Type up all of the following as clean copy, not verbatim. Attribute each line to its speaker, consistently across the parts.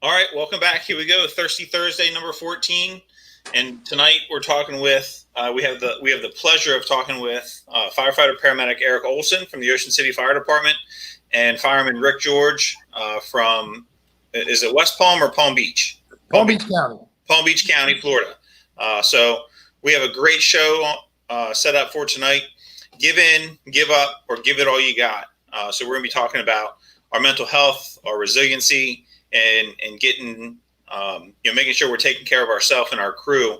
Speaker 1: All right, welcome back. Here we go. Thirsty Thursday, number 14, and tonight we're talking with. We have the pleasure of talking with firefighter paramedic Eric Olson from the Ocean City Fire Department, and fireman Ric Jorge from. Is it West Palm or Palm Beach?
Speaker 2: Palm Beach County.
Speaker 1: Palm Beach County, Florida. So we have a great show set up for tonight. Give in, give up, or give it all you got. So we're going to be talking about our mental health, our resiliency, and getting, making sure we're taking care of ourselves and our crew,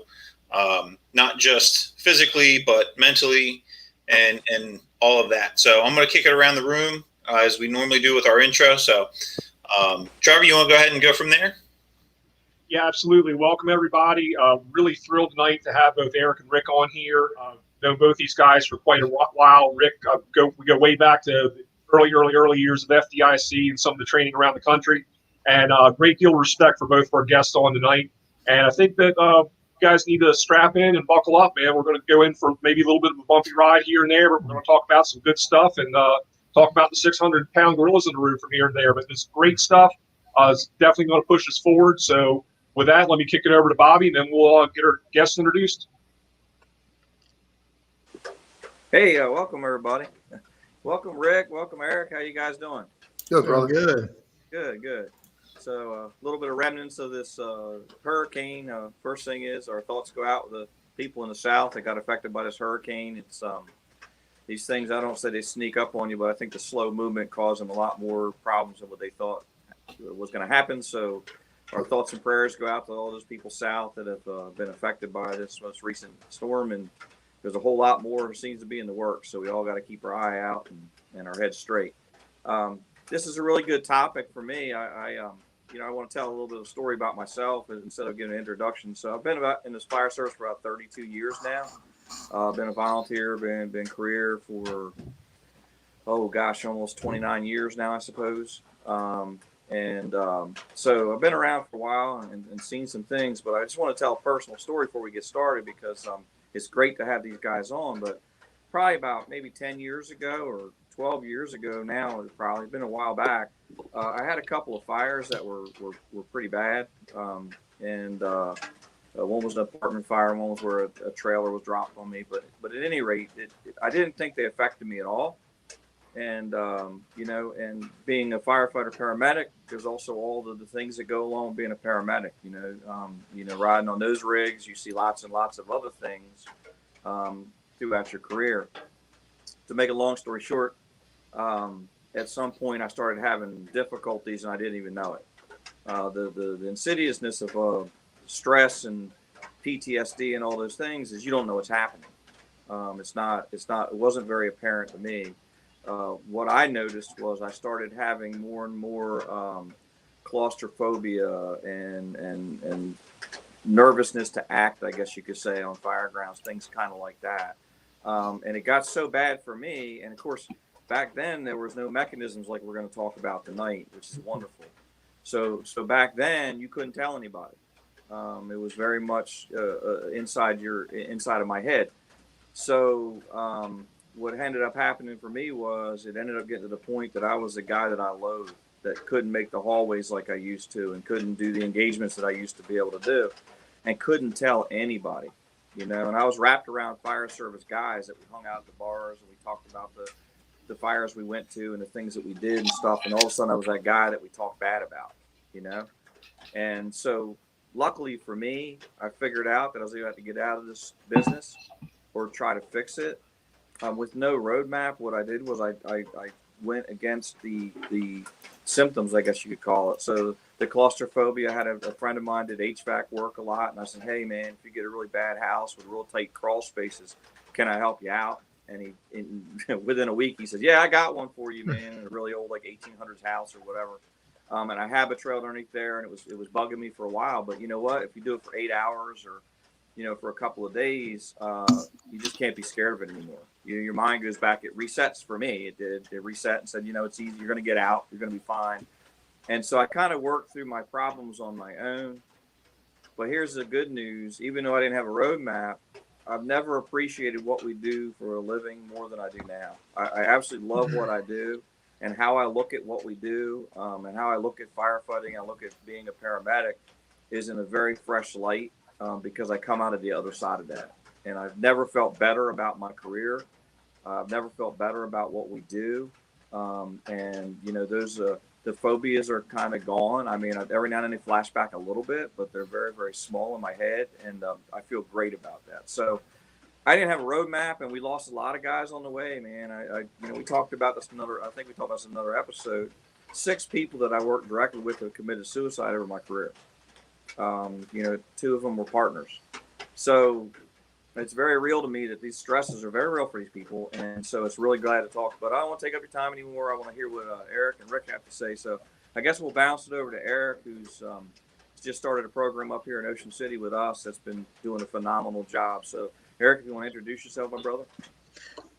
Speaker 1: not just physically, but mentally and all of that. So I'm going to kick it around the room as we normally do with our intro. So Trevor, you want to go ahead and go from there?
Speaker 3: Yeah, absolutely. Welcome, everybody. Really thrilled tonight to have both Eric and Ric on here. Known both these guys for quite a while. Ric, we go way back to the early years of FDIC and some of the training around the country. And a great deal of respect for both of our guests on tonight. And I think that you guys need to strap in and buckle up, man. We're going to go in for maybe a little bit of a bumpy ride here and there, but we're going to talk about some good stuff and talk about the 600-pound gorillas in the room from here and there. But this great stuff is definitely going to push us forward. So with that, let me kick it over to Bobby, and then we'll get our guests introduced.
Speaker 4: Hey, welcome, everybody. Welcome, Ric. Welcome, Eric. How you guys doing?
Speaker 2: Good, brother.
Speaker 4: Good. So a little bit of remnants of this hurricane. First thing is our thoughts go out with the people in the South that got affected by this hurricane. It's these things, I don't say they sneak up on you, but I think the slow movement caused them a lot more problems than what they thought was going to happen. So our thoughts and prayers go out to all those people south that have been affected by this most recent storm. And there's a whole lot more seems to be in the works. So we all got to keep our eye out and our heads straight. This is a really good topic for me. I want to tell a little bit of a story about myself instead of giving an introduction. So I've been in this fire service for about 32 years now. Been a volunteer, been career for, almost 29 years now, I suppose. So I've been around for a while and seen some things, but I just want to tell a personal story before we get started because it's great to have these guys on. But probably about maybe 10 years ago or 12 years ago now, it's probably been a while back. I had a couple of fires that were pretty bad. One was an apartment fire, one was where a trailer was dropped on me. But at any rate, I didn't think they affected me at all. And, and being a firefighter paramedic, there's also all the things that go along with being a paramedic, riding on those rigs, you see lots and lots of other things throughout your career. To make a long story short, at some point I started having difficulties and I didn't even know it. The insidiousness of stress and PTSD and all those things is you don't know what's happening. It wasn't very apparent to me. What I noticed was I started having more and more claustrophobia and nervousness to act, I guess you could say, on fire grounds, things kind of like that. And it got so bad for me. And of course, back then there was no mechanisms like we're going to talk about tonight, which is wonderful. So back then you couldn't tell anybody. It was very much inside of my head. So what ended up happening for me was it ended up getting to the point that I was the guy that I loathed, that couldn't make the hallways like I used to and couldn't do the engagements that I used to be able to do and couldn't tell anybody. And I was wrapped around fire service guys that we hung out at the bars and we talked about the fires we went to and the things that we did and stuff. And all of a sudden I was that guy that we talked bad about, And so luckily for me, I figured out that I was going to have to get out of this business or try to fix it. With no roadmap, what I did was I went against the symptoms, I guess you could call it. So the claustrophobia, I had a friend of mine did HVAC work a lot. And I said, hey, man, if you get a really bad house with real tight crawl spaces, can I help you out? And within a week, he said, yeah, I got one for you, man, in a really old, like 1800s house or whatever. And I have a trail underneath there, and it was bugging me for a while. But you know what? If you do it for 8 hours or, for a couple of days, you just can't be scared of it anymore. Your mind goes back. It resets for me. It did. It reset and said, it's easy. You're going to get out. You're going to be fine. And so I kind of worked through my problems on my own. But here's the good news. Even though I didn't have a roadmap, I've never appreciated what we do for a living more than I do now. I absolutely love what I do. and how I look at what we do, and how I look at firefighting, I look at being a paramedic is in a very fresh light, because I come out of the other side of that. And I've never felt better about my career. I've never felt better about what we do. And, those the phobias are kind of gone. I mean, every now and then they flash back a little bit, but they're very, very small in my head. And I feel great about that. So I didn't have a roadmap, and we lost a lot of guys on the way, man. We talked about this I think we talked about this in another episode. 6 people that I worked directly with have committed suicide over my career. 2 of them were partners. So it's very real to me that these stresses are very real for these people. And so it's really glad to talk, but I don't want to take up your time anymore. I want to hear what Eric and Ric have to say. So I guess we'll bounce it over to Eric, who's just started a program up here in Ocean City with us that's been doing a phenomenal job. So Eric, if you want to introduce yourself, my brother.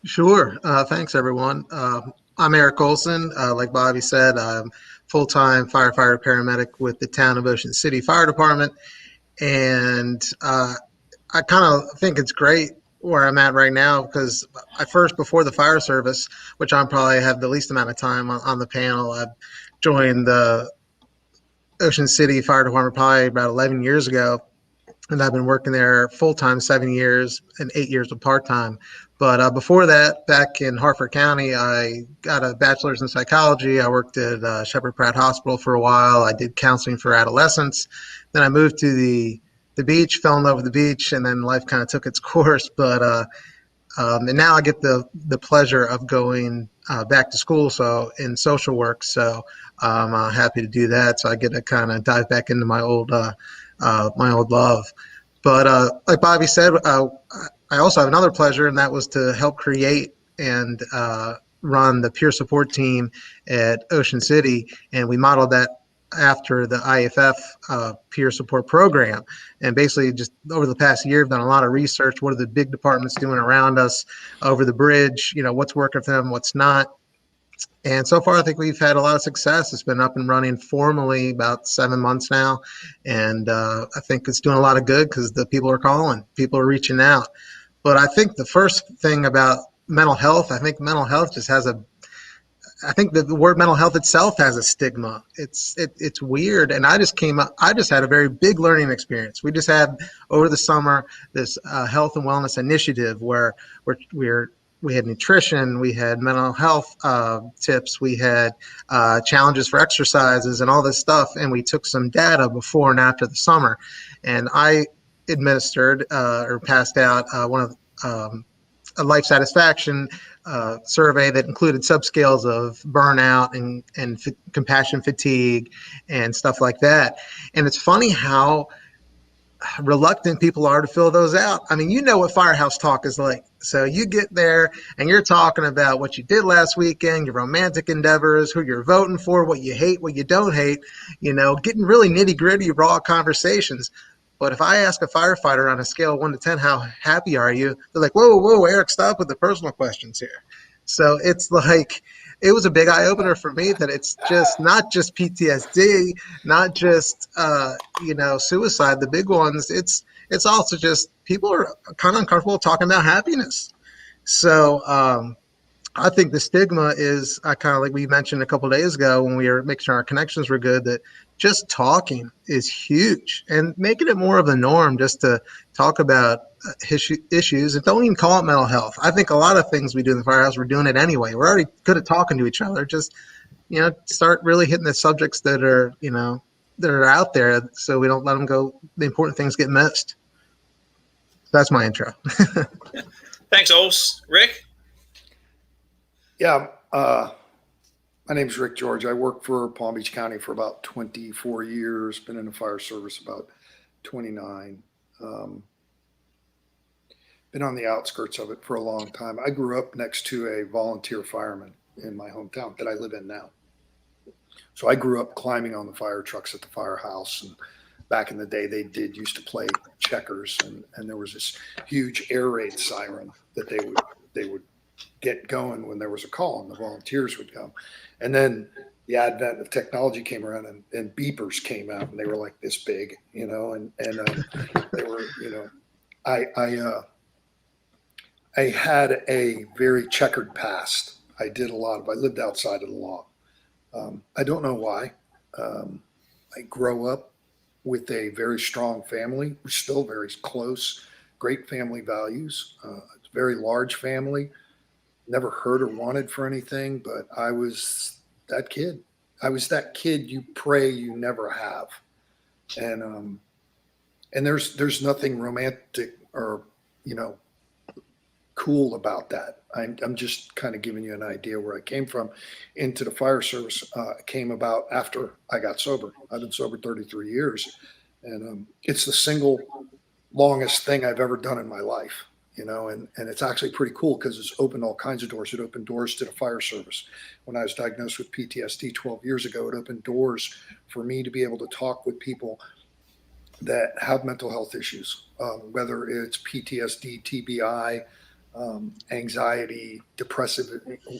Speaker 2: Sure. Thanks, everyone. I'm Eric Olson. Like Bobby said, I'm full-time firefighter paramedic with the town of Ocean City Fire Department. And I kind of think it's great where I'm at right now, because before the fire service, which I probably have the least amount of time on the panel, I joined the Ocean City Fire Department probably about 11 years ago. And I've been working there full-time 7 years and 8 years of part-time. But before that, back in Harford County, I got a bachelor's in psychology. I worked at Shepherd Pratt Hospital for a while. I did counseling for adolescents. Then I moved to the beach, fell in love with the beach, and then life kind of took its course. But and now I get the pleasure of going back to school, so in social work. So I'm happy to do that. So I get to kind of dive back into my old love. But like Bobby said, I also have another pleasure, and that was to help create and run the peer support team at Ocean City. And we modeled that after the IFF peer support program. And basically just over the past year, I've done a lot of research. What are the big departments doing around us over the bridge? What's working for them, what's not. And so far, I think we've had a lot of success. It's been up and running formally about 7 months now. And I think it's doing a lot of good because the people are calling, people are reaching out. But I think the first thing about mental health, I think mental health just has I think the word mental health itself has a stigma. It's weird. And I just had a very big learning experience. We just had over the summer this health and wellness initiative where we had nutrition, we had mental health tips, we had challenges for exercises and all this stuff. And we took some data before and after the summer. And I administered or passed out one of a life satisfaction survey that included subscales of burnout and compassion fatigue and stuff like that. And it's funny how reluctant people are to fill those out. I mean, what firehouse talk is like. So you get there and you're talking about what you did last weekend, your romantic endeavors, who you're voting for, what you hate, what you don't hate, getting really nitty gritty, raw conversations. But if I ask a firefighter on a scale of 1 to 10, how happy are you? They're like, whoa, Eric, stop with the personal questions here. So it's like, it was a big eye opener for me that it's just not just PTSD, not just, suicide, the big ones. It's also just people are kind of uncomfortable talking about happiness. So I think the stigma is kind of like we mentioned a couple of days ago when we were making sure our connections were good, that just talking is huge, and making it more of a norm just to talk about issues and don't even call it mental health. I think a lot of things we do in the firehouse, we're doing it anyway. We're already good at talking to each other. Just, start really hitting the subjects that are, that are out there so we don't let them go. The important things get missed. That's my intro.
Speaker 1: Thanks, Ols. Ric?
Speaker 5: Yeah, my name's Ric Jorge. I worked for Palm Beach County for about 24 years, been in the fire service about 29. Been on the outskirts of it for a long time. I grew up next to a volunteer fireman in my hometown that I live in now. So I grew up climbing on the fire trucks at the firehouse. And back in the day, they used to play checkers, and there was this huge air raid siren that they would get going when there was a call, and the volunteers would come. And then the advent of technology came around, and beepers came out, and they were like this big, and they were, I had a very checkered past. I lived outside of the law. I don't know why. I grew up with a very strong family. We're still very close, great family values. It's a very large family. Never hurt or wanted for anything, but I was that kid. I was that kid you pray you never have. And there's nothing romantic or, cool about that. I'm just kind of giving you an idea where I came from. Into the fire service came about after I got sober. I've been sober 33 years, and it's the single longest thing I've ever done in my life. And it's actually pretty cool because it's opened all kinds of doors. It opened doors to the fire service. When I was diagnosed with PTSD 12 years ago, it opened doors for me to be able to talk with people that have mental health issues, whether it's PTSD, TBI, anxiety, depressive,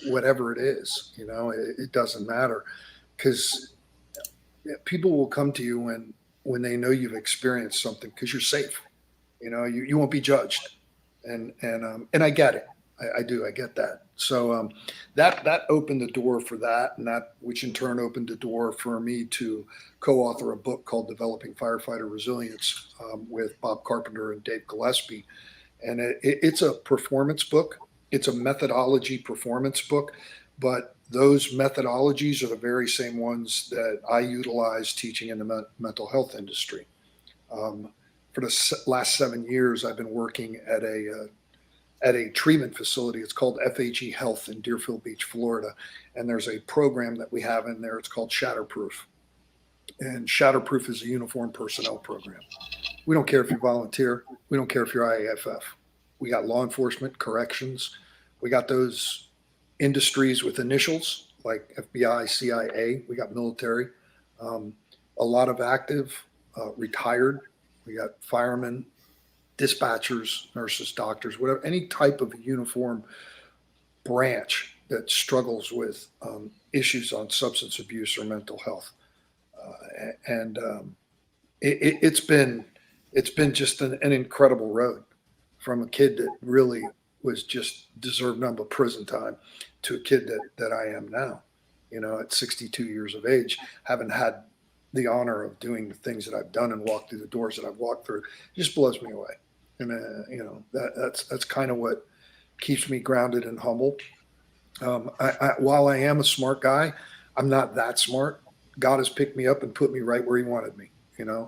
Speaker 5: whatever it is. It doesn't matter, because people will come to you when they know you've experienced something, because you're safe. You won't be judged. And I get it. I do. I get that. So that opened the door for that, and that, which in turn opened the door for me to co-author a book called Developing Firefighter Resilience with Bob Carpenter and Dave Gillespie. And it's a performance book. It's a methodology performance book, but those methodologies are the very same ones that I utilize teaching in the mental health industry. For the last 7 years, I've been working at a treatment facility. It's called FHE Health in Deerfield Beach, Florida. And there's a program that we have in there. It's called Shatterproof. And Shatterproof is a uniform personnel program. We don't care if you volunteer. We don't care if you're IAFF. We got law enforcement, corrections. We got those industries with initials like FBI, CIA. We got military. A lot of active, retired. We got firemen, dispatchers, nurses, doctors, whatever, any type of uniform branch that struggles with issues on substance abuse or mental health. It's been just an incredible road, from a kid that really was just deserved none but prison time to a kid that I am now, at 62 years of age, having had the honor of doing the things that I've done and walked through the doors that I've walked through. It just blows me away. And, that's kind of what keeps me grounded and humble. While I am a smart guy, I'm not that smart. God has picked me up and put me right where he wanted me.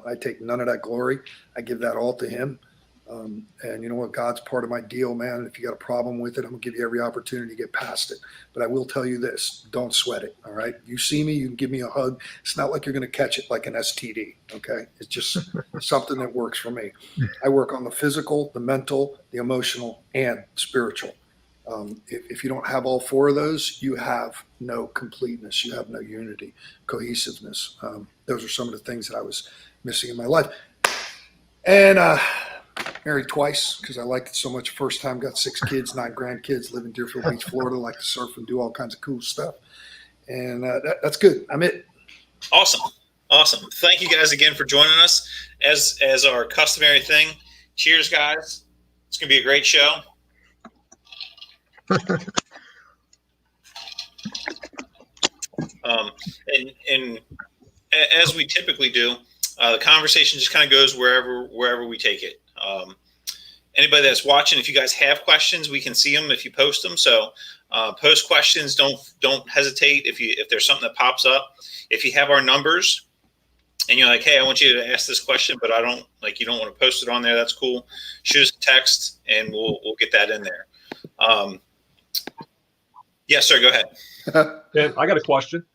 Speaker 5: I take none of that glory. I give that all to him. And you know what? God's part of my deal, man. If you got a problem with it, I'm gonna give you every opportunity to get past it. But I will tell you this: don't sweat it. All right. You see me, you can give me a hug. It's not like you're gonna catch it like an STD. Okay. It's just something that works for me. I work on the physical, the mental, the emotional, and spiritual. If you don't have all four of those, you have no completeness. You have no unity, cohesiveness. Those are some of the things that I was missing in my life. And married twice because I liked it so much. First time, got 6 kids, 9 grandkids, live in Deerfield Beach, Florida, like to surf and do all kinds of cool stuff. And that's good. I'm it.
Speaker 1: Awesome. Thank you guys again for joining us. As our customary thing, cheers, guys. It's going to be a great show. And as we typically do, the conversation just kind of goes wherever we take it. Anybody that's watching, if you guys have questions, we can see them if you post them. So post questions. Don't hesitate if there's something that pops up. If you have our numbers and you're like, hey, I want you to ask this question, but you don't want to post it on there, that's cool. Shoot us a text and we'll get that in there. Yes, sir. Go ahead.
Speaker 3: Dan, I got a question.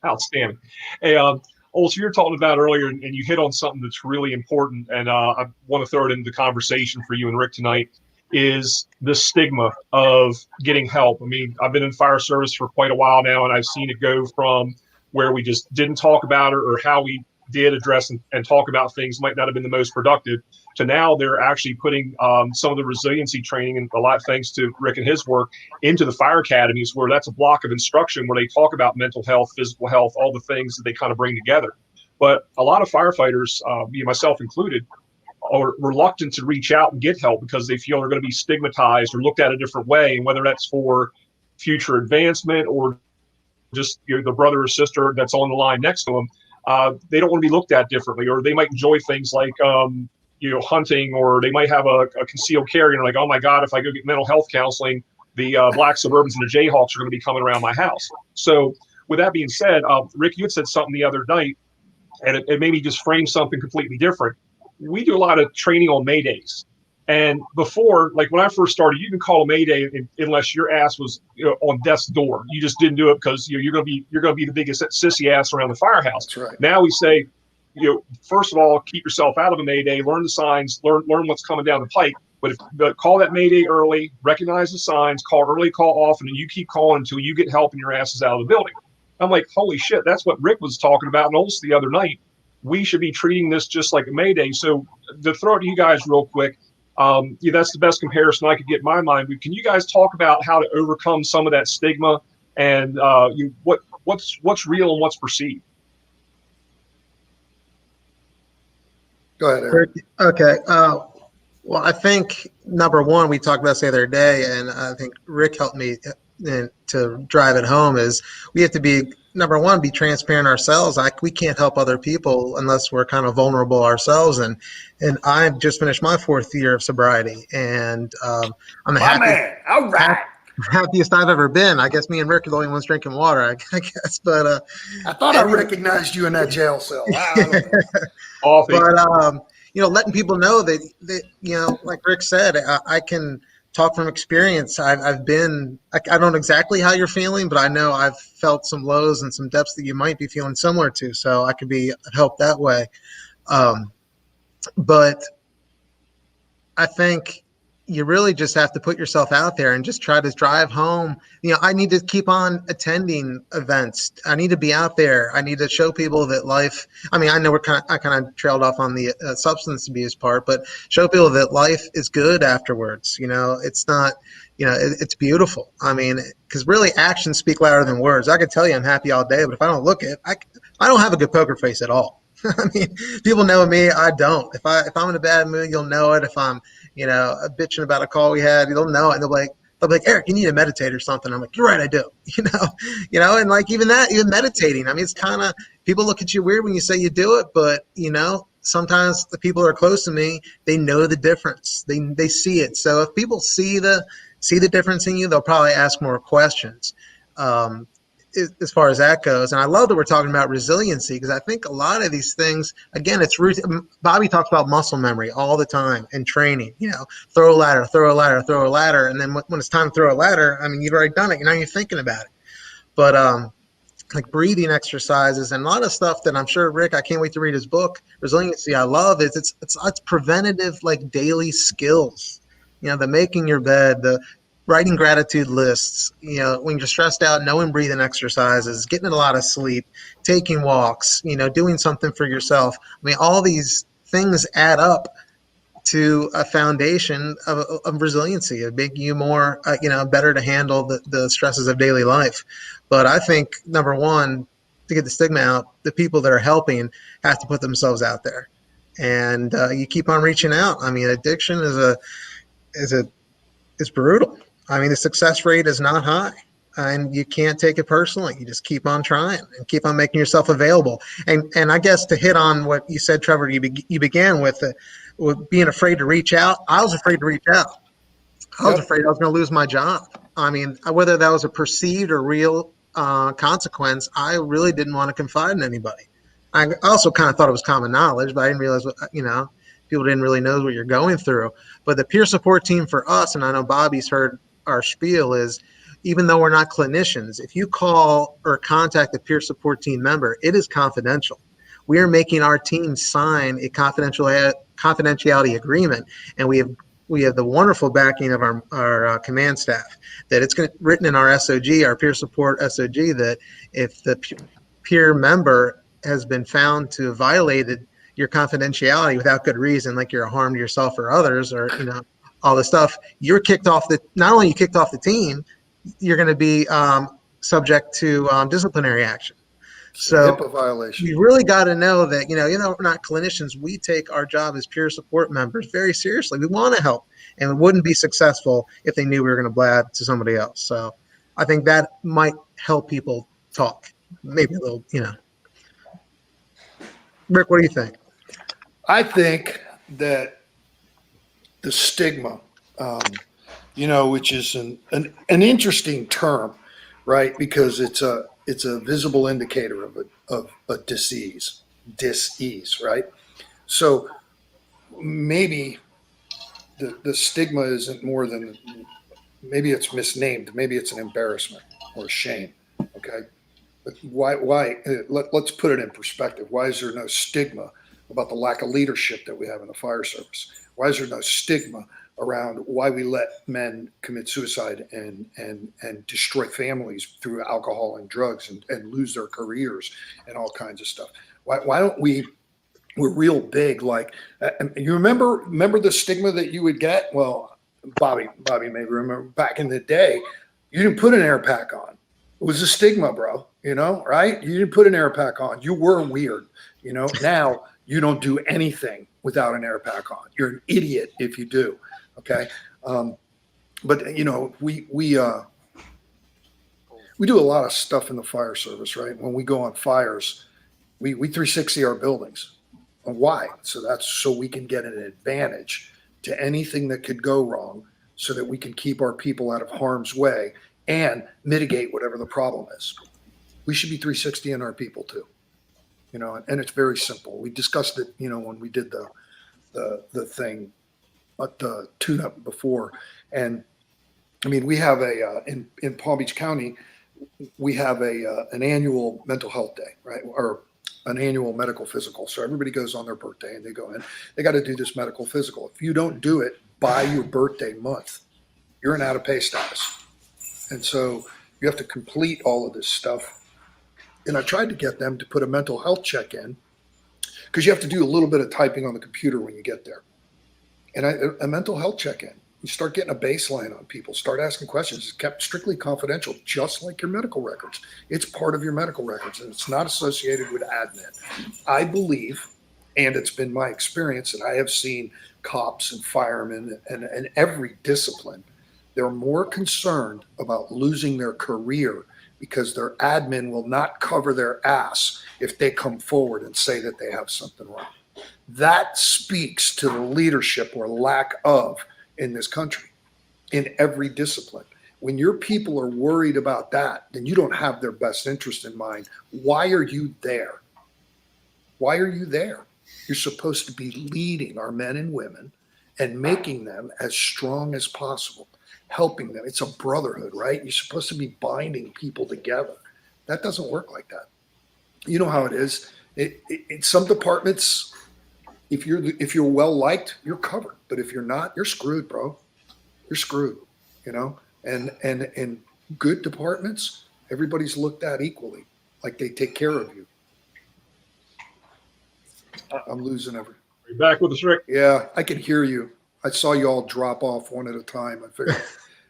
Speaker 3: Outstanding. Hey, Olson, you were talking about earlier, and you hit on something that's really important, and I want to throw it into the conversation for you and Ric tonight, is the stigma of getting help. I mean, I've been in fire service for quite a while now, and I've seen it go from where we just didn't talk about it, or how we did address and talk about things might not have been the most productive, to now they're actually putting some of the resiliency training, and a lot thanks to Ric and his work, into the fire academies, where that's a block of instruction where they talk about mental health, physical health, all the things that they kind of bring together. But a lot of firefighters, myself included, are reluctant to reach out and get help because they feel they're going to be stigmatized or looked at a different way. And whether that's for future advancement or just the brother or sister that's on the line next to them. They don't want to be looked at differently, or they might enjoy things like hunting, or they might have a concealed carry and like, oh my God, if I go get mental health counseling, the Black Suburbans and the Jayhawks are going to be coming around my house. So with that being said, Rick, you had said something the other night, and it made me just frame something completely different. We do a lot of training on May Days. And before, like when I first started, you can call a Mayday unless your ass was on death's door. You just didn't do it because you're going to be the biggest sissy ass around the firehouse.
Speaker 5: That's right.
Speaker 3: Now we say, first of all, keep yourself out of a Mayday, learn the signs, learn what's coming down the pike. But call that Mayday early, recognize the signs, call early, call often, and you keep calling until you get help and your ass is out of the building. I'm like, holy shit, that's what Rick was talking about in Olson the other night. We should be treating this just like a Mayday. So to throw it to you guys real quick, that's the best comparison I could get in my mind. But can you guys talk about how to overcome some of that stigma and what's real and what's perceived?
Speaker 5: Go ahead, Eric.
Speaker 2: Okay. Well, I think number one, we talked about this the other day, and I think Rick helped me to drive it home, is we have to be, number one, be transparent ourselves. We can't help other people unless we're kind of vulnerable ourselves. And I've just finished my 4th year of sobriety, and I'm the happiest I've ever been. I guess me and Rick are the only ones drinking water, I guess. But
Speaker 5: I thought I recognized you in that jail cell.
Speaker 2: But letting people know that like Rick said, I can talk from experience. I've been, I don't know exactly how you're feeling, but I know I've felt some lows and some depths that you might be feeling similar to. So I could be helped that way. But I think you really just have to put yourself out there and just try to drive home. I need to keep on attending events. I need to be out there. I need to show people that life, I know I kind of trailed off on the substance abuse part, but show people that life is good afterwards. It's not, it's beautiful. Because really actions speak louder than words. I could tell you I'm happy all day, but if I don't look it, I don't have a good poker face at all. People know me. I don't. If I'm in a bad mood, you'll know it. If I'm, bitching about a call we had, you'll know it. And they'll be like, Eric, you need to meditate or something. I'm like, you're right, I do. And like even meditating. It's kind of, people look at you weird when you say you do it, but sometimes the people that are close to me, they know the difference. They see it. So if people see the difference in you, they'll probably ask more questions. As far as that goes. And I love that we're talking about resiliency, because I think a lot of these things, again, it's Bobby talks about muscle memory all the time and training, throw a ladder. And then when it's time to throw a ladder, you've already done it. Now you're thinking about it. But like breathing exercises and a lot of stuff that I'm sure, Rick, I can't wait to read his book, Resiliency. I love it. It's preventative, like daily skills, the making your bed, the writing gratitude lists, when you're stressed out, knowing breathing exercises, getting a lot of sleep, taking walks, doing something for yourself. All these things add up to a foundation of resiliency, of making you more, better to handle the stresses of daily life. But I think, number one, to get the stigma out, the people that are helping have to put themselves out there. And you keep on reaching out. Addiction is brutal. The success rate is not high, and you can't take it personally. You just keep on trying and keep on making yourself available. And I guess to hit on what you said, Trevor, you began with being afraid to reach out. I was afraid to reach out. I was afraid I was going to lose my job. Whether that was a perceived or real consequence, I really didn't want to confide in anybody. I also kind of thought it was common knowledge, but I didn't realize people didn't really know what you're going through. But the peer support team for us, and I know Bobby's heard our spiel, is even though we're not clinicians, if you call or contact a peer support team member, it is confidential. We are making our team sign a confidentiality agreement, and we have the wonderful backing of our command staff that it's written in our SOG, our peer support SOG, that if the peer member has been found to have violated your confidentiality without good reason, like you're a harm to yourself or others, or all this stuff, you're kicked off not only you kicked off the team, you're going to be subject to disciplinary action. So
Speaker 5: HIPAA violation.
Speaker 2: You really got to know that, we're not clinicians. We take our job as peer support members very seriously. We want to help, and we wouldn't be successful if they knew we were going to blab to somebody else. So I think that might help people talk. Maybe a little, Rick, what do you think?
Speaker 5: I think that the stigma, which is an interesting term, right? Because it's a visible indicator of a disease, right? So maybe the stigma isn't more than, maybe it's misnamed, maybe it's an embarrassment or a shame. Okay, but why? Let's put it in perspective. Why is there no stigma about the lack of leadership that we have in the fire service? Why is there no stigma around why we let men commit suicide and destroy families through alcohol and drugs and lose their careers and all kinds of stuff? Why don't we? We're real big. Like, you remember the stigma that you would get? Well, Bobby may remember back in the day, you didn't put an air pack on. It was a stigma, bro, right? You didn't put an air pack on. You were weird, now you don't do anything without an air pack on. You're an idiot if you do. Okay. But we do a lot of stuff in the fire service, right? When we go on fires, we 360 our buildings. Why? So we can get an advantage to anything that could go wrong, so that we can keep our people out of harm's way and mitigate whatever the problem is. We should be 360 in our people too, and it's very simple. We discussed it, when we did the thing, the tune-up before. And I mean, we have in Palm Beach County, we have an annual mental health day, right? Or an annual medical physical. So everybody goes on their birthday and they go in, they got to do this medical physical. If you don't do it by your birthday month, you're in out of pay status. And so you have to complete all of this stuff. And I tried to get them to put a mental health check in, because you have to do a little bit of typing on the computer when you get there. And a mental health check in. You start getting a baseline on people, start asking questions. It's kept strictly confidential, just like your medical records. It's part of your medical records, and it's not associated with admin. I believe, and it's been my experience, and I have seen cops and firemen and every discipline, they're more concerned about losing their career because their admin will not cover their ass if they come forward and say that they have something wrong. That speaks to the leadership or lack of in this country, in every discipline. When your people are worried about that, then you don't have their best interest in mind. Why are you there? Why are you there? You're supposed to be leading our men and women and making them as strong as possible, helping them. It's a brotherhood, right? You're supposed to be binding people together. That doesn't work like that. You know how it is. In some departments, if you're well liked, you're covered. But if you're not, you're screwed, bro. You're screwed, And good departments, everybody's looked at equally, like they take care of you. I'm losing everything.
Speaker 3: Are you back with us, Rick?
Speaker 5: Yeah, I can hear you. I saw you all drop off one at a time. I figured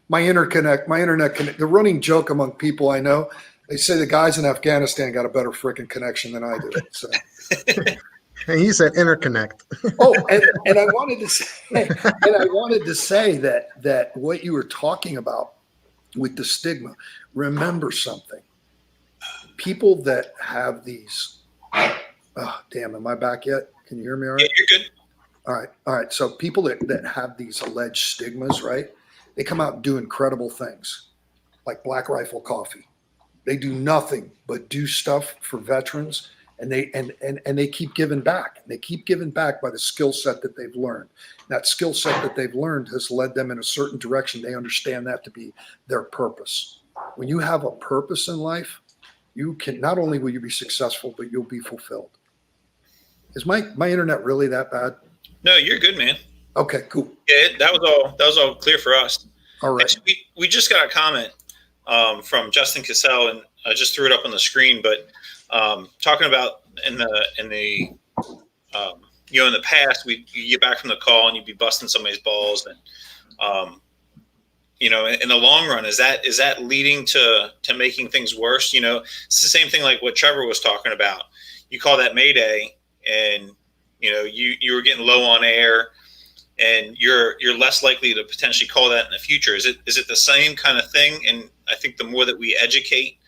Speaker 5: my internet connect. The running joke among people I know, they say the guys in Afghanistan got a better freaking connection than I do. So.
Speaker 2: And you said interconnect.
Speaker 5: Oh, and I wanted to say that what you were talking about with the stigma, remember something. People that have these, oh, damn, am I back yet? Can you hear me all right?
Speaker 1: Yeah, you're good.
Speaker 5: All right. So people that have these alleged stigmas, right? They come out and do incredible things, like Black Rifle Coffee. They do nothing but do stuff for veterans. And they keep giving back. They keep giving back by the skill set that they've learned. That skill set that they've learned has led them in a certain direction. They understand that to be their purpose. When you have a purpose in life, you can, not only will you be successful, but you'll be fulfilled. Is my internet really that bad?
Speaker 1: No, you're good, man.
Speaker 5: Okay, cool.
Speaker 1: Yeah, that was all clear for us.
Speaker 5: All right.
Speaker 1: Actually, we just got a comment from Justin Cassell, and I just threw it up on the screen, but talking about in the past, you get back from the call and you'd be busting somebody's balls, and in the long run, is that leading to making things worse? It's the same thing like what Trevor was talking about. You call that Mayday, and you were getting low on air, and you're less likely to potentially call that in the future. Is it the same kind of thing? And I think the more that we educate,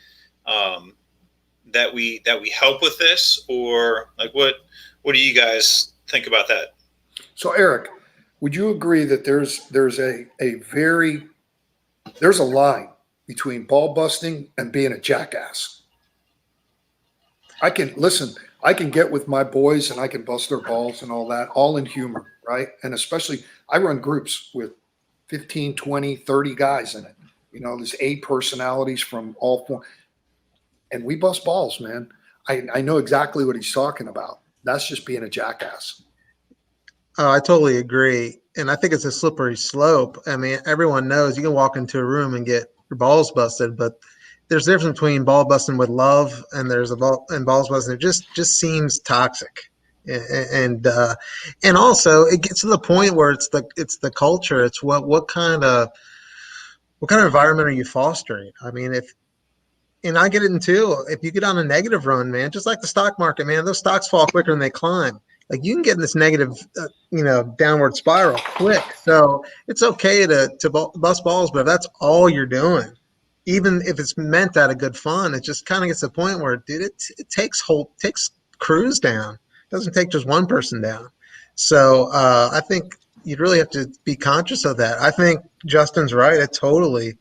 Speaker 1: that we help with this, or like what do you guys think about that?
Speaker 5: So Eric, would you agree that there's a line between ball busting and being a jackass? I can get with my boys and I can bust their balls and all that, all in humor, right? And especially I run groups with 15, 20, 30 guys in it. There's 8 personalities from all 4. And we bust balls, man. I know exactly what he's talking about. That's just being a jackass.
Speaker 2: I totally agree. And I think it's a slippery slope. I mean, everyone knows you can walk into a room and get your balls busted, but there's a difference between ball busting with love and balls busting. It just seems toxic. And also it gets to the point where it's the culture. It's what kind of environment are you fostering? I mean, and I get it in too. If you get on a negative run, man, just like the stock market, man, those stocks fall quicker than they climb. Like you can get in this negative, downward spiral quick. So it's okay to bust balls, but if that's all you're doing, even if it's meant out of good fun, it just kind of gets to the point where, dude, it takes crews down. It doesn't take just one person down. So I think you'd really have to be conscious of that. I think Justin's right. It totally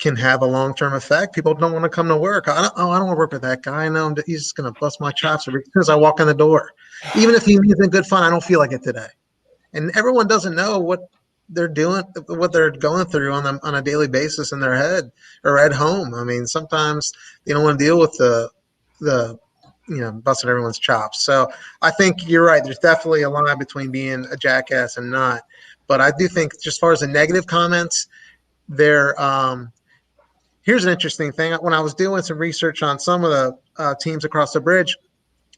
Speaker 2: can have a long-term effect. People don't want to come to work. I don't want to work with that guy. I know he's just going to bust my chops as soon as I walk in the door. Even if he's in good fun, I don't feel like it today. And everyone doesn't know what they're doing, what they're going through on a daily basis in their head or at home. I mean, sometimes they don't want to deal with the busting everyone's chops. So I think you're right. There's definitely a line between being a jackass and not. But I do think, just as far as the negative comments, here's an interesting thing. When I was doing some research on some of the teams across the bridge,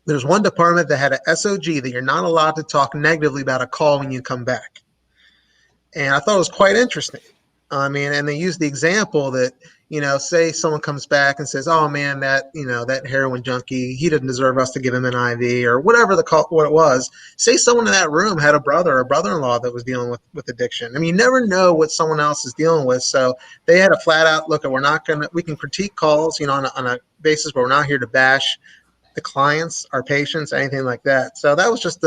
Speaker 2: there's one department that had an SOG that you're not allowed to talk negatively about a call when you come back. And I thought it was quite interesting. I mean, and they used the example that, say someone comes back and says, oh man, that heroin junkie, he didn't deserve us to give him an IV or whatever what it was. Say someone in that room had a brother or brother-in-law that was dealing with addiction. I mean, you never know what someone else is dealing with. So they had a flat out look at, we can critique calls, on a basis where we're not here to bash the clients, our patients, anything like that. So that was just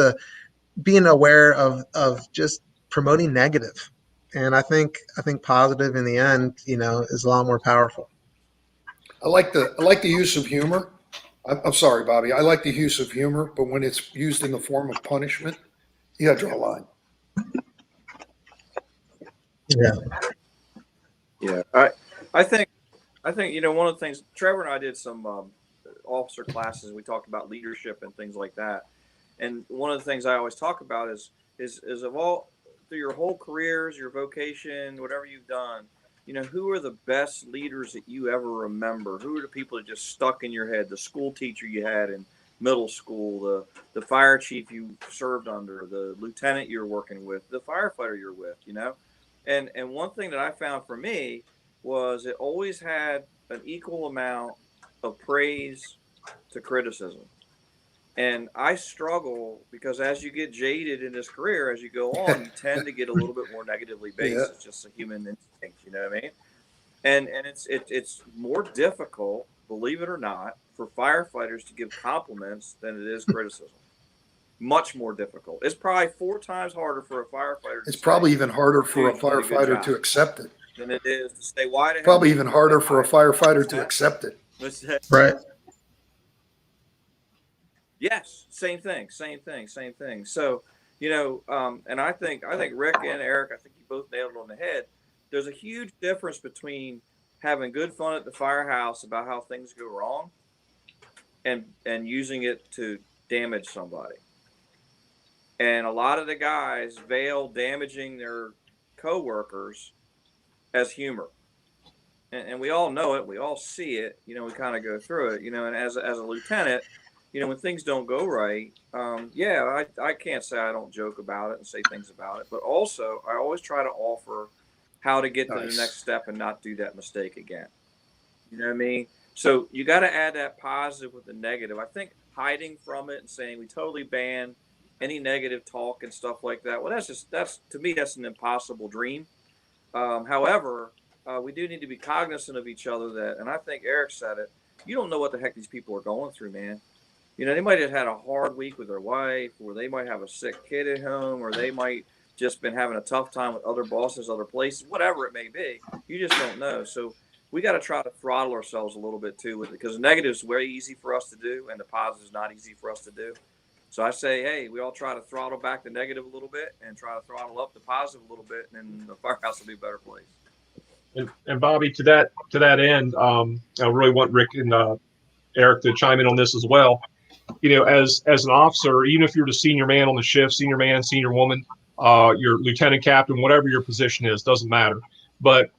Speaker 2: being aware of just promoting negative. And I think positive in the end, is a lot more powerful.
Speaker 5: I like the use of humor. I'm sorry, Bobby. I like the use of humor, but when it's used in the form of punishment, you got to draw a line.
Speaker 2: Yeah.
Speaker 4: Yeah. I think one of the things, Trevor and I did some officer classes. We talked about leadership and things like that. And one of the things I always talk about is of all, through your whole careers, your vocation, whatever you've done, who are the best leaders that you ever remember? Who are the people that just stuck in your head? The school teacher you had in middle school, the fire chief you served under, the lieutenant you're working with, the firefighter you're with, And one thing that I found for me was it always had an equal amount of praise to criticism. And I struggle because as you get jaded in this career, as you go on, you tend to get a little bit more negatively based. Yeah. It's just a human instinct, you know what I mean? And it's more difficult, believe it or not, for firefighters to give compliments than it is criticism. Much more difficult. It's probably 4 times harder for a firefighter.
Speaker 5: It's probably even harder for a firefighter to accept it
Speaker 4: than it is to say, why the hell?
Speaker 5: Probably even harder for a firefighter to accept it.
Speaker 2: Right.
Speaker 4: Yes, same thing. So, and I think Rick and Eric, I think you both nailed it on the head. There's a huge difference between having good fun at the firehouse about how things go wrong and using it to damage somebody. And a lot of the guys veil damaging their coworkers as humor. And we all know it. We all see it. We kind of go through it, and as a lieutenant, when things don't go right, I can't say I don't joke about it and say things about it, but also I always try to offer how to get to the next step and not do that mistake again. You know what I mean? So you got to add that positive with the negative. I think hiding from it and saying we totally ban any negative talk and stuff like that. Well, that's to me, that's an impossible dream. However, we do need to be cognizant of each other that, and I think Eric said it, you don't know what the heck these people are going through, man. You know, they might have had a hard week with their wife, or they might have a sick kid at home, or they might just been having a tough time with other bosses, other places, whatever it may be. You just don't know. So we got to try to throttle ourselves a little bit too with it, because the negative is very easy for us to do, and the positive is not easy for us to do. So I say, hey, we all try to throttle back the negative a little bit and try to throttle up the positive a little bit, and then the firehouse will be a better place.
Speaker 3: And Bobby, to that end, I really want Rick and Eric to chime in on this as well. You know, as an officer, even if you're the senior man on the shift, senior man, senior woman, your lieutenant captain, whatever your position is, doesn't matter. But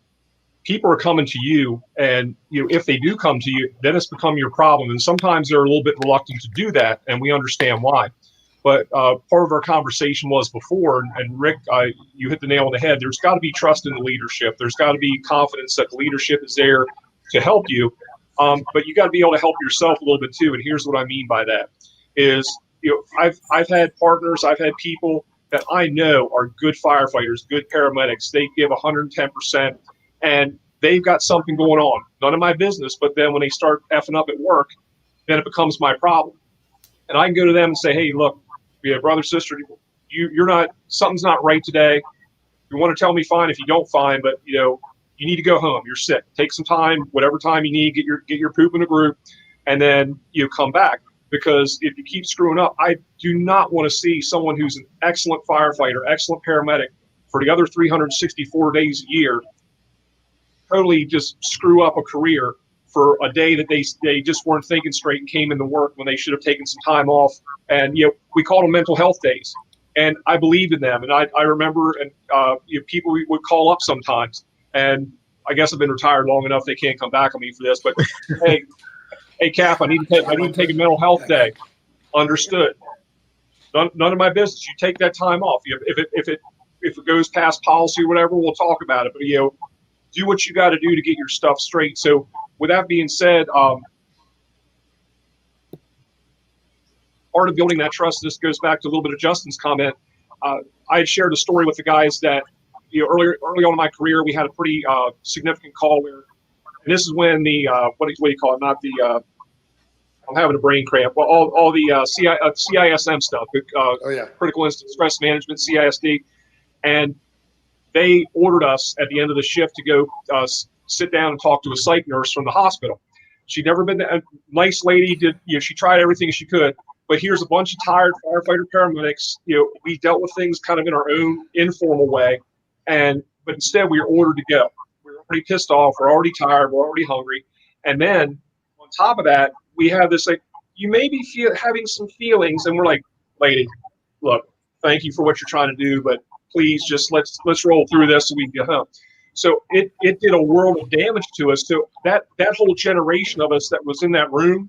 Speaker 3: people are coming to you, and you know, if they do come to you, then it's become your problem. And sometimes they're a little bit reluctant to do that, and we understand why. But part of our conversation was before, and Rick, you hit the nail on the head. There's got to be trust in the leadership. There's got to be confidence that the leadership is there to help you. But you got to be able to help yourself a little bit too. And here's what I mean by that: is, you know, I've had partners, I've had people that I know are good firefighters, good paramedics. They give 110%, and they've got something going on. None of my business. But then when they start effing up at work, then it becomes my problem. And I can go to them and say, hey, look, yeah, brother, sister, you're not, something's not right today. If you want to tell me, fine. If you don't, fine. But you know, you need to go home. You're sick. Take some time, whatever time you need. Get your poop in a group, and then you come back. Because if you keep screwing up, I do not want to see someone who's an excellent firefighter, excellent paramedic for the other 364 days a year totally just screw up a career for a day that they just weren't thinking straight and came into work when they should have taken some time off. And, you know, we called them mental health days. And I believed in them. And I remember, and you know, people would call up sometimes. And I guess I've been retired long enough they can't come back on me for this. But hey, Cap, I need to take a mental health day. Understood. None of my business. You take that time off. If it goes past policy or whatever, we'll talk about it. But you know, do what you got to do to get your stuff straight. So with that being said, part of building that trust, this goes back to a little bit of Justin's comment. I had shared a story with the guys that, you know, early on in my career, we had a pretty significant call where, and this is when the what do you call it? Not the I'm having a brain cramp. Well, all the CISM stuff, critical incident stress management, CISD, and they ordered us at the end of the shift to go sit down and talk to a psych nurse from the hospital. She'd never been a nice lady. She tried everything she could. But here's a bunch of tired firefighter paramedics. You know, we dealt with things kind of in our own informal way, but instead we were ordered to go. We were already pissed off. We're already tired. We're already hungry. And then on top of that, we have this like, you may be having some feelings, and we're like, lady, look, thank you for what you're trying to do, but please just let's roll through this so we can get home. So it did a world of damage to us. So that whole generation of us that was in that room,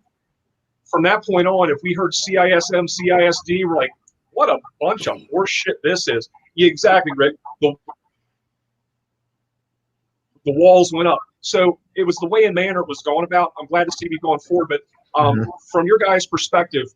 Speaker 3: from that point on, if we heard CISM, CISD, we're like, what a bunch of horse shit this is. Yeah, exactly, Rick. The walls went up. So it was the way and manner it was going about. I'm glad to see me going forward. But from your guys' perspective,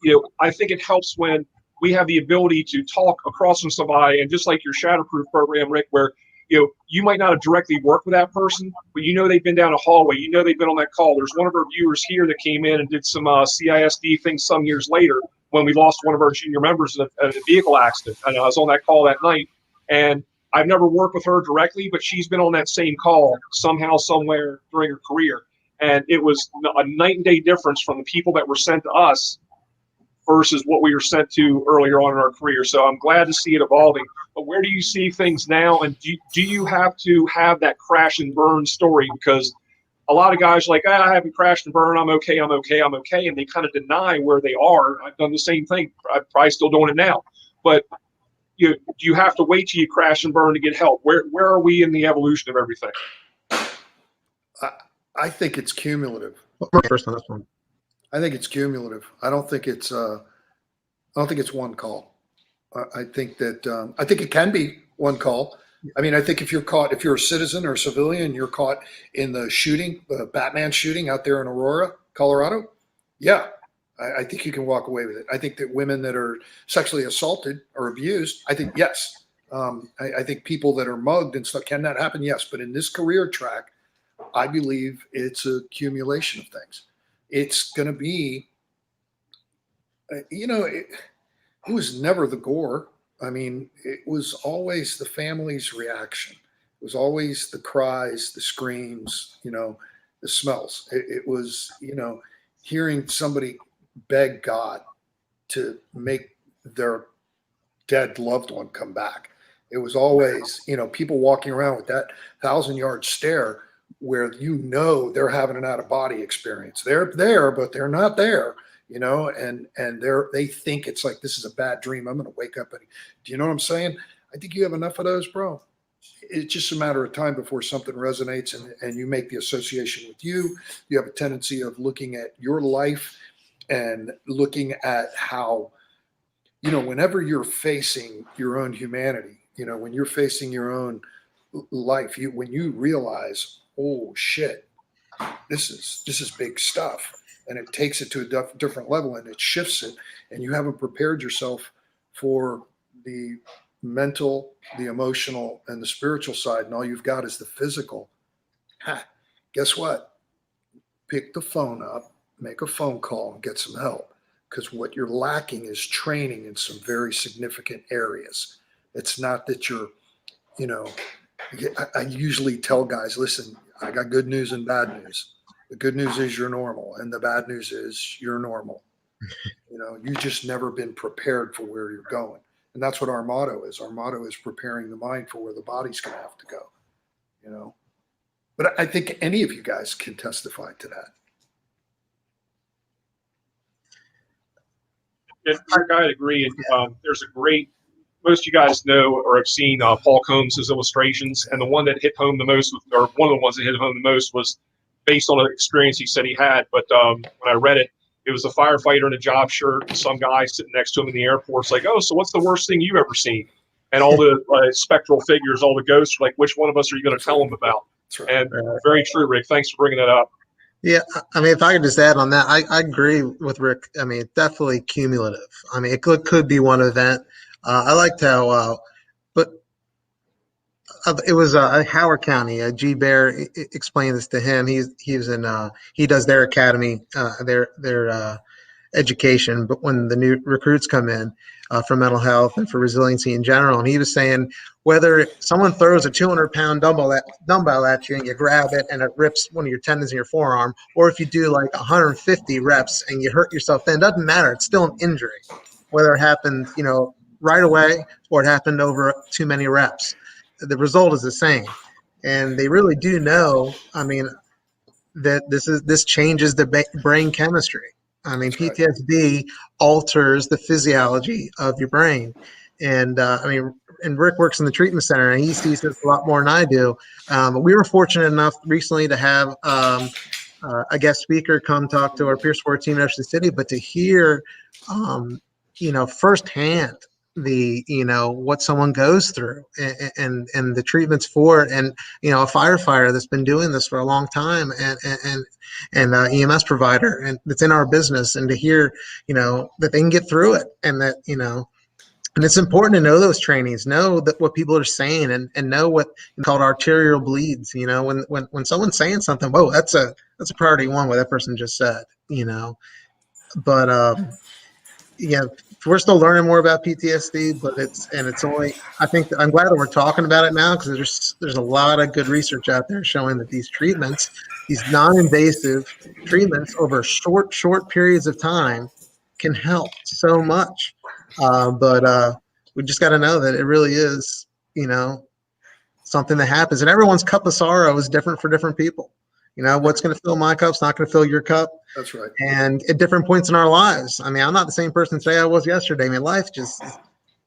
Speaker 3: you know, I think it helps when we have the ability to talk across from somebody, and just like your Shatterproof program, Rick, where you know, you might not have directly worked with that person, but you know they've been down a hallway. You know they've been on that call. There's one of our viewers here that came in and did some CISD things some years later when we lost one of our junior members in a vehicle accident. And I was on that call that night. And I've never worked with her directly, but she's been on that same call somehow, somewhere during her career. And it was a night and day difference from the people that were sent to us versus what we were sent to earlier on in our career. So I'm glad to see it evolving. But where do you see things now? And do you have to have that crash and burn story? Because a lot of guys are like, I haven't crashed and burned. I'm okay. And they kind of deny where they are. I've done the same thing. I'm probably still doing it now. But do you have to wait till you crash and burn to get help? Where are we in the evolution of everything?
Speaker 5: I think it's cumulative.
Speaker 2: First on this one.
Speaker 5: I think it's cumulative. I don't think it's one call. I think that I think it can be one call. I mean, I think if you're a citizen or a civilian, you're caught in the shooting, the Batman shooting out there in Aurora, Colorado. Yeah, I think you can walk away with it. I think that women that are sexually assaulted or abused, I think, yes. I think people that are mugged and stuff, can that happen? Yes. But in this career track, I believe it's a accumulation of things. It's going to be, it was never the gore. I mean, it was always the family's reaction. It was always the cries, the screams, the smells. It was, hearing somebody beg God to make their dead loved one come back. It was always, people walking around with that 1,000-yard stare where they're having an out-of-body experience. They're there, but they're not there, and they think it's like, this is a bad dream. I'm going to wake up and, do you know what I'm saying? I think you have enough of those, bro. It's just a matter of time before something resonates and you make the association with you. You have a tendency of looking at your life and looking at how, whenever you're facing your own humanity, when you're facing your own life, when you realize, oh shit, this is big stuff, and it takes it to a different level and it shifts it, and you haven't prepared yourself for the mental, the emotional, and the spiritual side, and all you've got is the physical. Guess what? Pick the phone up, make a phone call, and get some help, because what you're lacking is training in some very significant areas. It's not that you're, I usually tell guys, listen, I got good news and bad news. The good news is you're normal, and the bad news is you're normal. You've just never been prepared for where you're going. And that's what our motto is. Our motto is preparing the mind for where the body's going to have to go, But I think any of you guys can testify to that.
Speaker 3: And I agree. And there's most of you guys know or have seen Paul Combs' illustrations, and the one that hit home the most, or one of the ones that hit home the most, was based on an experience he said he had. But when I read it, it was a firefighter in a job shirt, and some guy sitting next to him in the airport. It's like, oh, so what's the worst thing you've ever seen? And all the spectral figures, all the ghosts, are like, which one of us are you going to tell them about?
Speaker 5: Right.
Speaker 3: And very true, Rick. Thanks for bringing that up.
Speaker 2: Yeah, I mean, if I could just add on that, I agree with Rick. I mean, definitely cumulative. I mean, it could be one event. I liked how, but it was Howard County. G. Bear explained this to him. He was in he does their academy, their education. But when the new recruits come in for mental health and for resiliency in general, and he was saying whether someone throws a 200-pound dumbbell at you and you grab it and it rips one of your tendons in your forearm, or if you do like 150 reps and you hurt yourself, then it doesn't matter. It's still an injury, whether it happened, right away or it happened over too many reps. The result is the same. And they really do know, I mean, that this changes the brain chemistry. I mean,
Speaker 5: That's
Speaker 2: PTSD alters the physiology of your brain. And and Rick works in the treatment center, and he sees this a lot more than I do. But we were fortunate enough recently to have a guest speaker come talk to our peer sport team in Ocean City, but to hear, firsthand what someone goes through and the treatments for it, and a firefighter that's been doing this for a long time, and EMS provider, and that's in our business, and to hear that they can get through it, and that and it's important to know those trainings, know that what people are saying, and know what called arterial bleeds. When someone's saying something, whoa, that's a priority one, what that person just said. But we're still learning more about PTSD, but it's only, I think I'm glad that we're talking about it now, because there's a lot of good research out there showing that these treatments, these non-invasive treatments over short periods of time can help so much. But we just got to know that it really is, something that happens, and everyone's cup of sorrow is different for different people. What's going to fill my cup's not going to fill your cup.
Speaker 5: That's right.
Speaker 2: And at different points in our lives. I mean, I'm not the same person today I was yesterday. I mean, life just is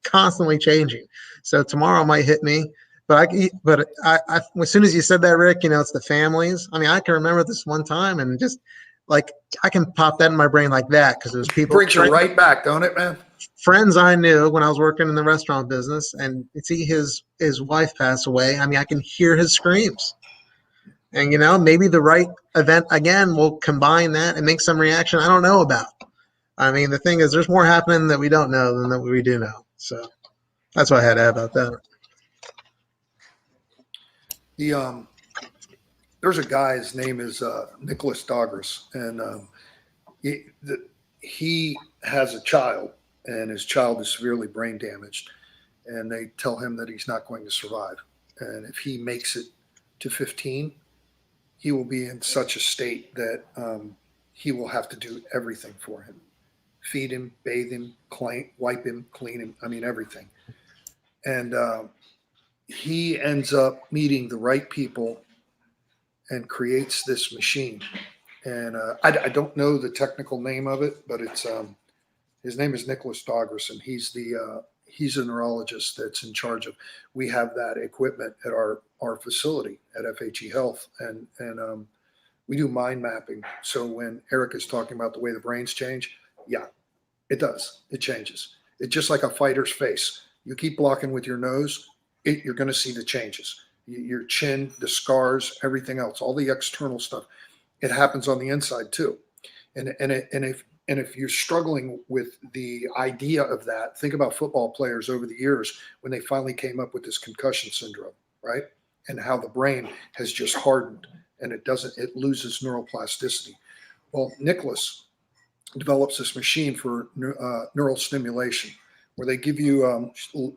Speaker 2: constantly changing. So tomorrow might hit me, but I as soon as you said that, Rick, it's the families. I mean, I can remember this one time, and just like I can pop that in my brain like that, because it was people.
Speaker 5: Brings you right back, don't it, man?
Speaker 2: Friends I knew when I was working in the restaurant business, and see his wife pass away. I mean, I can hear his screams. And, maybe the right event, again, will combine that and make some reaction I don't know about. I mean, the thing is, there's more happening that we don't know than that we do know. So that's what I had to add about that.
Speaker 5: There's a guy, his name is Nicholas Douglas, and he has a child, and his child is severely brain damaged, and they tell him that he's not going to survive. And if he makes it to 15, he will be in such a state that he will have to do everything for him. Feed him, bathe him, wipe him, clean him. I mean, everything. And he ends up meeting the right people and creates this machine. And I don't know the technical name of it, but it's his name is Nicholas Douglas, and he's a neurologist that's in charge of. We have that equipment at our facility at FHE Health, and we do mind mapping. So when Eric is talking about the way the brains change, yeah, it does. It changes. It's just like a fighter's face. You keep blocking with your nose, you're going to see the changes. Your chin, the scars, everything else, all the external stuff. It happens on the inside too. And if you're struggling with the idea of that, think about football players over the years when they finally came up with this concussion syndrome, right? And how the brain has just hardened and it loses neuroplasticity. Well, Nicholas develops this machine for neural stimulation, where they give you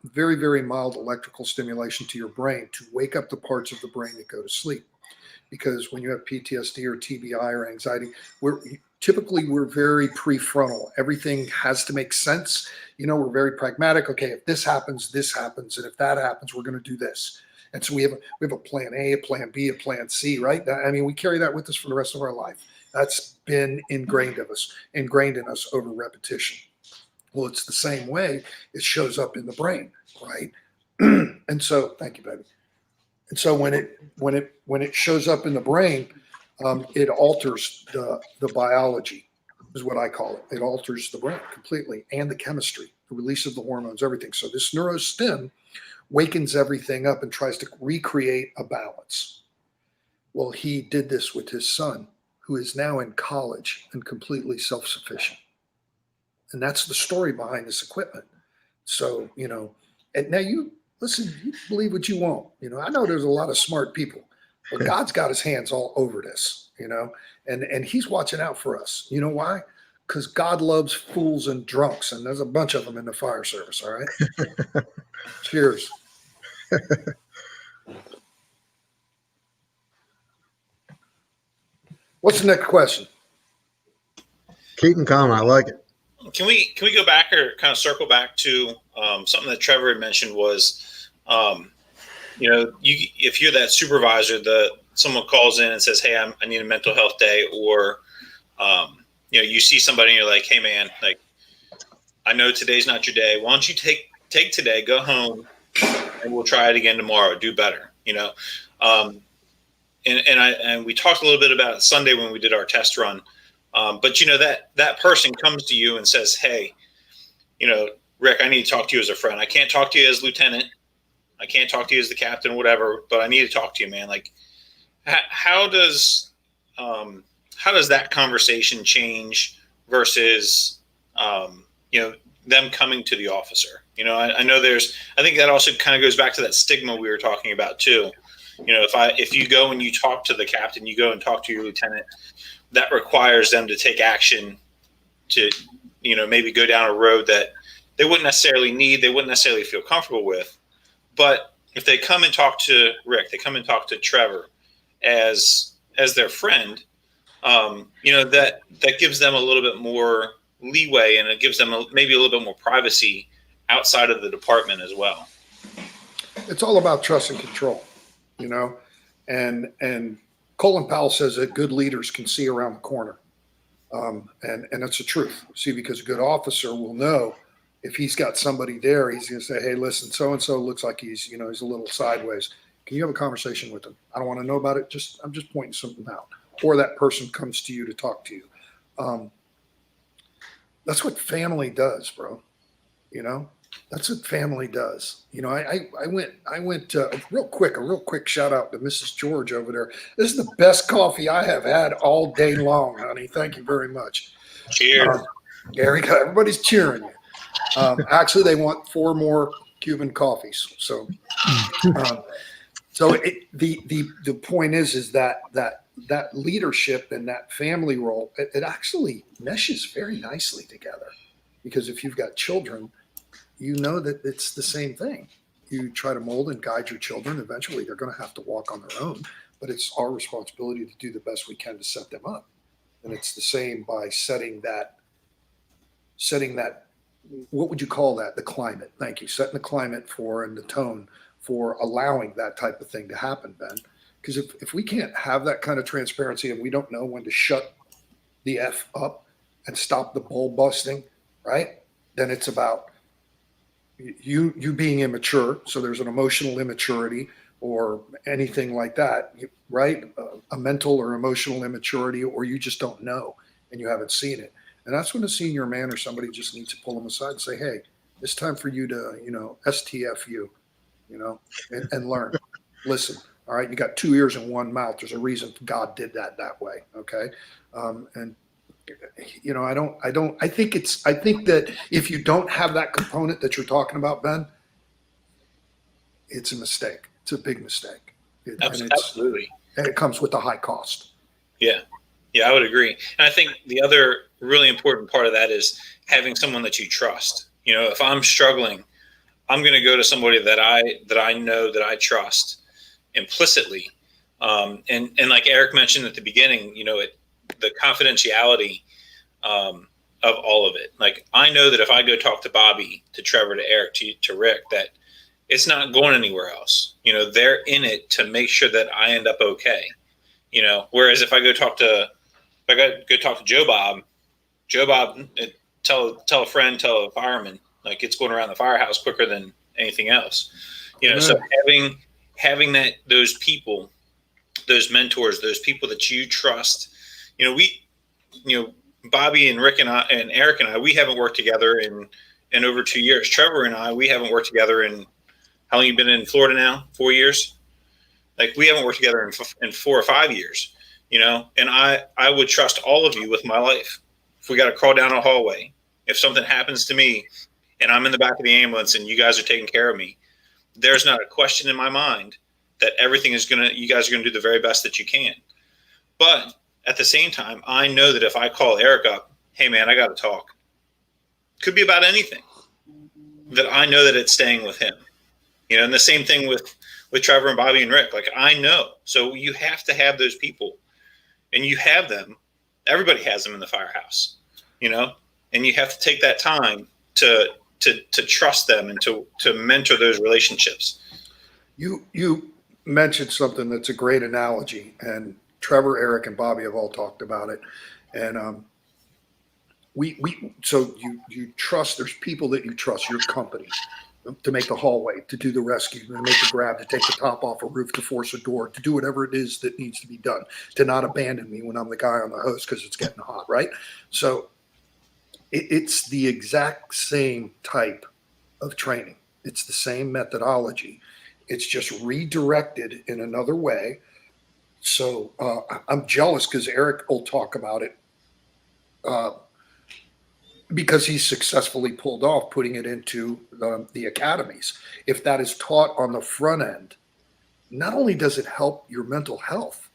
Speaker 5: very, very mild electrical stimulation to your brain to wake up the parts of the brain that go to sleep. Because when you have PTSD or TBI or anxiety, we're very prefrontal. Everything has to make sense. We're very pragmatic. Okay, if this happens, and if that happens, we're going to do this. And so we have a plan A, a plan B, a plan C, right? I mean, we carry that with us for the rest of our life. That's been ingrained in us over repetition. Well, it's the same way it shows up in the brain, right? And so, thank you, baby. And so when it shows up in the brain, it alters the biology, is what I call it. It alters the brain completely and the chemistry, the release of the hormones, everything. So this neurostim wakens everything up and tries to recreate a balance. Well, he did this with his son, who is now in college and completely self-sufficient. And that's the story behind this equipment. So, and now you believe what you want. I know there's a lot of smart people, but God's got his hands all over this, and he's watching out for us. You know why? Because God loves fools and drunks, and there's a bunch of them in the fire service. All right. Cheers. What's the next question?
Speaker 2: Keep them coming. I like it.
Speaker 1: Can we go back or kind of circle back to something that Trevor had mentioned was, if you're that supervisor, someone calls in and says, "Hey, I need a mental health day," or you see somebody and you're like, "Hey, man, like I know today's not your day. Why don't you take today, go home, and we'll try it again tomorrow. Do better." And we talked a little bit about it Sunday when we did our test run. But that person comes to you and says, "Hey, Rick, I need to talk to you as a friend. I can't talk to you as lieutenant. I can't talk to you as the captain, whatever, but I need to talk to you, man." Like, how does that conversation change versus, them coming to the officer? I know I think that also kind of goes back to that stigma we were talking about too. If you go and you talk to the captain, you go and talk to your lieutenant, that requires them to take action to, maybe go down a road that they wouldn't necessarily need, they wouldn't necessarily feel comfortable with. But if they come and talk to Rick, they come and talk to Trevor as their friend, that gives them a little bit more leeway, and it gives them maybe a little bit more privacy outside of the department as well.
Speaker 5: It's all about trust and control, and Colin Powell says that good leaders can see around the corner. And that's the truth. See, because a good officer will know if he's got somebody there, he's going to say, "Hey, listen, so-and-so looks like he's a little sideways. Can you have a conversation with him? I don't want to know about it. I'm just pointing something out." Or that person comes to you to talk to you. That's what family does, bro. That's what family does. I went a real quick shout out to Mrs. George over there. This is the best coffee I have had all day long, honey. Thank you very much.
Speaker 1: Cheers.
Speaker 5: There we go. Everybody's cheering you. Actually, they want 4 more Cuban coffees. So, the point is that leadership and that family role, it actually meshes very nicely together, because if you've got children, you know that it's the same thing. You try to mold and guide your children. Eventually, they're going to have to walk on their own, but it's our responsibility to do the best we can to set them up. And it's the same by setting that, what would you call that? The climate. Thank you. Setting the climate for, and the tone for allowing that type of thing to happen, Ben. Because if we can't have that kind of transparency, and we don't know when to shut the F up and stop the bull busting, right? Then it's about you being immature. So there's an emotional immaturity or anything like that, right? A mental or emotional immaturity, or you just don't know and you haven't seen it. And that's when a senior man or somebody just needs to pull them aside and say, hey, it's time for you to, STFU, and learn. Listen, all right, you got 2 ears and 1 mouth. There's a reason God did that way. Okay. I think that if you don't have that component that you're talking about, Ben, it's a mistake. It's a big mistake.
Speaker 1: Absolutely.
Speaker 5: And it comes with a high cost.
Speaker 1: Yeah. Yeah, I would agree. And I think the other really important part of that is having someone that you trust. If I'm struggling, I'm going to go to somebody that I know, that I trust implicitly. And like Eric mentioned at the beginning, the confidentiality of all of it. Like, I know that if I go talk to Bobby, to Trevor, to Eric, to Rick, that it's not going anywhere else. They're in it to make sure that I end up okay. Whereas if I go talk to Joe Bob, tell a friend, tell a fireman, like, it's going around the firehouse quicker than anything else. So having those people, those mentors, those people that you trust. Bobby and Rick and Eric and I, we haven't worked together in over 2 years. Trevor and I, we haven't worked together in, how long you been in Florida now? 4 years? Like, we haven't worked together in 4 or 5 years, and I would trust all of you with my life. If we got to crawl down a hallway, if something happens to me and I'm in the back of the ambulance and you guys are taking care of me, there's not a question in my mind that you guys are going to do the very best that you can. But at the same time, I know that if I call Eric up, hey man, I got to talk. Could be about anything, that I know that it's staying with him. And the same thing with Trevor and Bobby and Rick. Like, I know. So you have to have those people, and you have them. Everybody has them in the firehouse, and you have to take that time to trust them and to mentor those relationships.
Speaker 5: You mentioned something that's a great analogy, and Trevor, Eric, and Bobby have all talked about it. And so you trust, there's people that you trust, your company, to make the hallway, to do the rescue, to make the grab, to take the top off a roof, to force a door, to do whatever it is that needs to be done, to not abandon me when I'm the guy on the hose because it's getting hot, right? So it's the exact same type of training. It's the same methodology. It's just redirected in another way. So I'm jealous because Eric will talk about it because he's successfully pulled off putting it into the academies. If that is taught on the front end, not only does it help your mental health,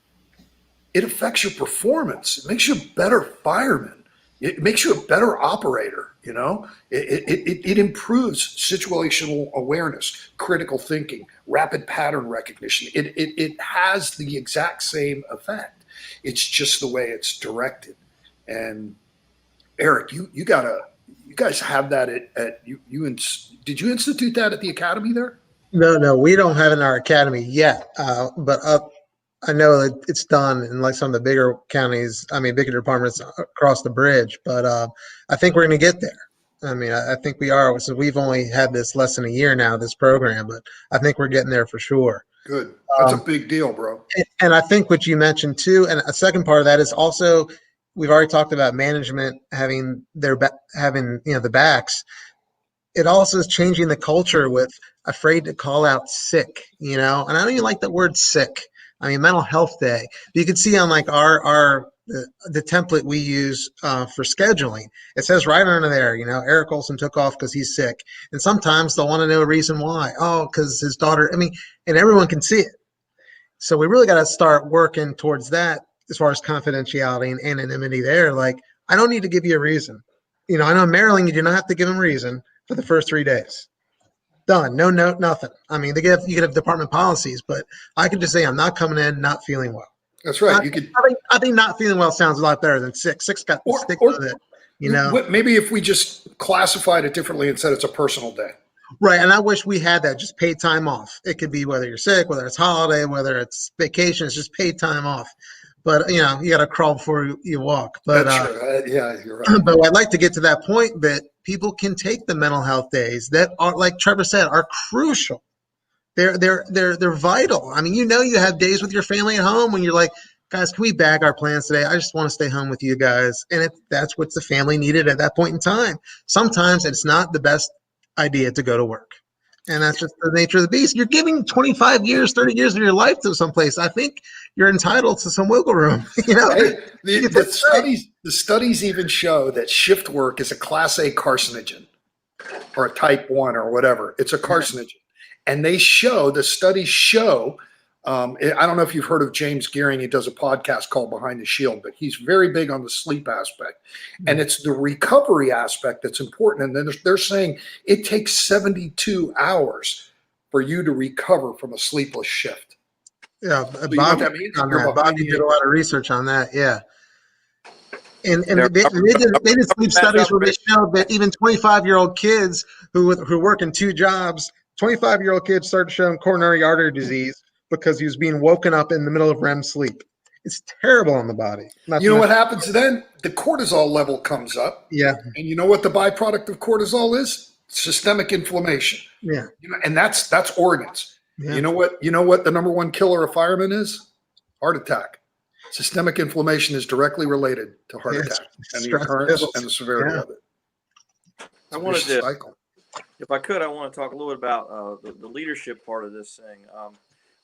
Speaker 5: it affects your performance. It makes you a better fireman. It makes you a better operator. It improves situational awareness, critical thinking, rapid pattern recognition. It has the exact same effect. It's just the way it's directed. And Eric, you guys have that did you institute that at the academy there?
Speaker 2: No, we don't have it in our academy yet. But I know that it's done in like some of the bigger counties. Bigger departments across the bridge. But I think we're going to get there. I think we are. So we've only had this less than a year now, this program, but I think we're getting there for sure.
Speaker 5: Good. That's a big deal, bro.
Speaker 2: And I think what you mentioned too, and a second part of that is also, we've already talked about management having the backs. It also is changing the culture with afraid to call out sick, and I don't even like the word sick. Mental health day. You can see on like our the template we use for scheduling. It says right under there, Eric Olson took off because he's sick. And sometimes they'll want to know a reason why. Oh, because his daughter, and everyone can see it. So we really got to start working towards that as far as confidentiality and anonymity there. Like, I don't need to give you a reason. I know in Maryland, you do not have to give them reason for the first 3 days. Done. No note, nothing. You could have department policies, but I could just say I'm not coming in, not feeling well.
Speaker 5: That's right.
Speaker 2: I think not feeling well sounds a lot better than sick. Sick's got the stick with it.
Speaker 5: Maybe if we just classified it differently and said it's a personal day.
Speaker 2: Right. And I wish we had that, just paid time off. It could be whether you're sick, whether it's holiday, whether it's vacation, it's just paid time off. But, you got to crawl before you walk. But,
Speaker 5: that's true. Yeah, you're right.
Speaker 2: But I'd like to get to that point that people can take the mental health days that are, like Trevor said, are crucial. They're vital. You have days with your family at home when you're like, guys, can we bag our plans today? I just want to stay home with you guys. And that's what the family needed at that point in time. Sometimes it's not the best idea to go to work. And that's just the nature of the beast. You're giving 25 years, 30 years of your life to someplace. I think you're entitled to some wiggle room.
Speaker 5: Hey, the studies even show that shift work is a class A carcinogen or a type 1 or whatever. It's a carcinogen. And the studies show, I don't know if you've heard of James Gearing. He does a podcast called Behind the Shield, but he's very big on the sleep aspect. And it's the recovery aspect that's important. And then they're saying it takes 72 hours for you to recover from a sleepless shift.
Speaker 2: Yeah, Bob did a lot of research on that. Yeah. And they did sleep studies where they showed that even 25-year-old kids who work in 2 jobs, 25-year-old kids started showing coronary artery disease because he was being woken up in the middle of REM sleep. It's terrible on the body.
Speaker 5: What happens then? The cortisol level comes up.
Speaker 2: Yeah.
Speaker 5: And you know what the byproduct of cortisol is? Systemic inflammation.
Speaker 2: Yeah.
Speaker 5: And that's organs. Yeah. You know what the number 1 killer of firemen is? Heart attack. Systemic inflammation is directly related to heart attack and the occurrence and the severity of it.
Speaker 4: I wanted to, if I could, I want to talk a little bit about the leadership part of this thing.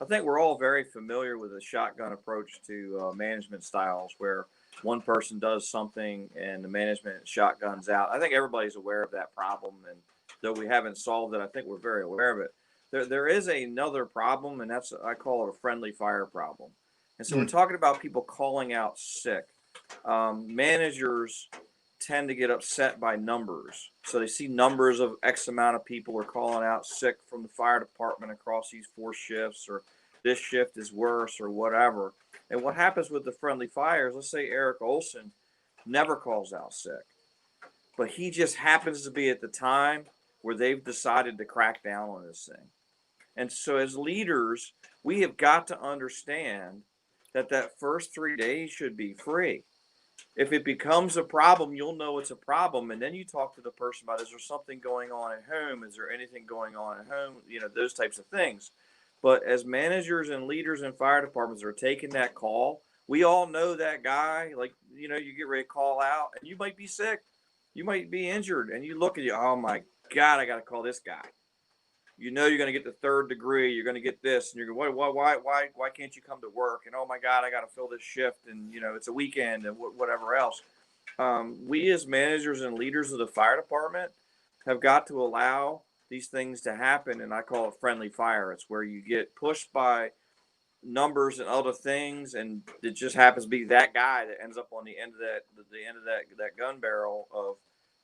Speaker 4: I think we're all very familiar with the shotgun approach to management styles where one person does something and the management shotguns out. I think everybody's aware of that problem. And though we haven't solved it, I think we're very aware of it. There is another problem, and I call it a friendly fire problem. And so we're talking about people calling out sick. Managers tend to get upset by numbers. So they see numbers of X amount of people are calling out sick from the fire department across these 4 shifts, or this shift is worse, or whatever. And what happens with the friendly fires, let's say Eric Olson never calls out sick, but he just happens to be at the time where they've decided to crack down on this thing. And so as leaders, we have got to understand that first 3 days should be free. If it becomes a problem, you'll know it's a problem. And then you talk to the person about, is there something going on at home? Is there anything going on at home? Those types of things. But as managers and leaders in fire departments are taking that call, we all know that guy, you get ready to call out and you might be sick. You might be injured and you look at you, oh my God, I got to call this guy. You're going to get the 3rd degree. You're going to get this, and you're going, why can't you come to work? And oh my God, I got to fill this shift, and it's a weekend, and whatever else. We as managers and leaders of the fire department have got to allow these things to happen, and I call it friendly fire. It's where you get pushed by numbers and other things, and it just happens to be that guy that ends up on the end of that gun barrel of,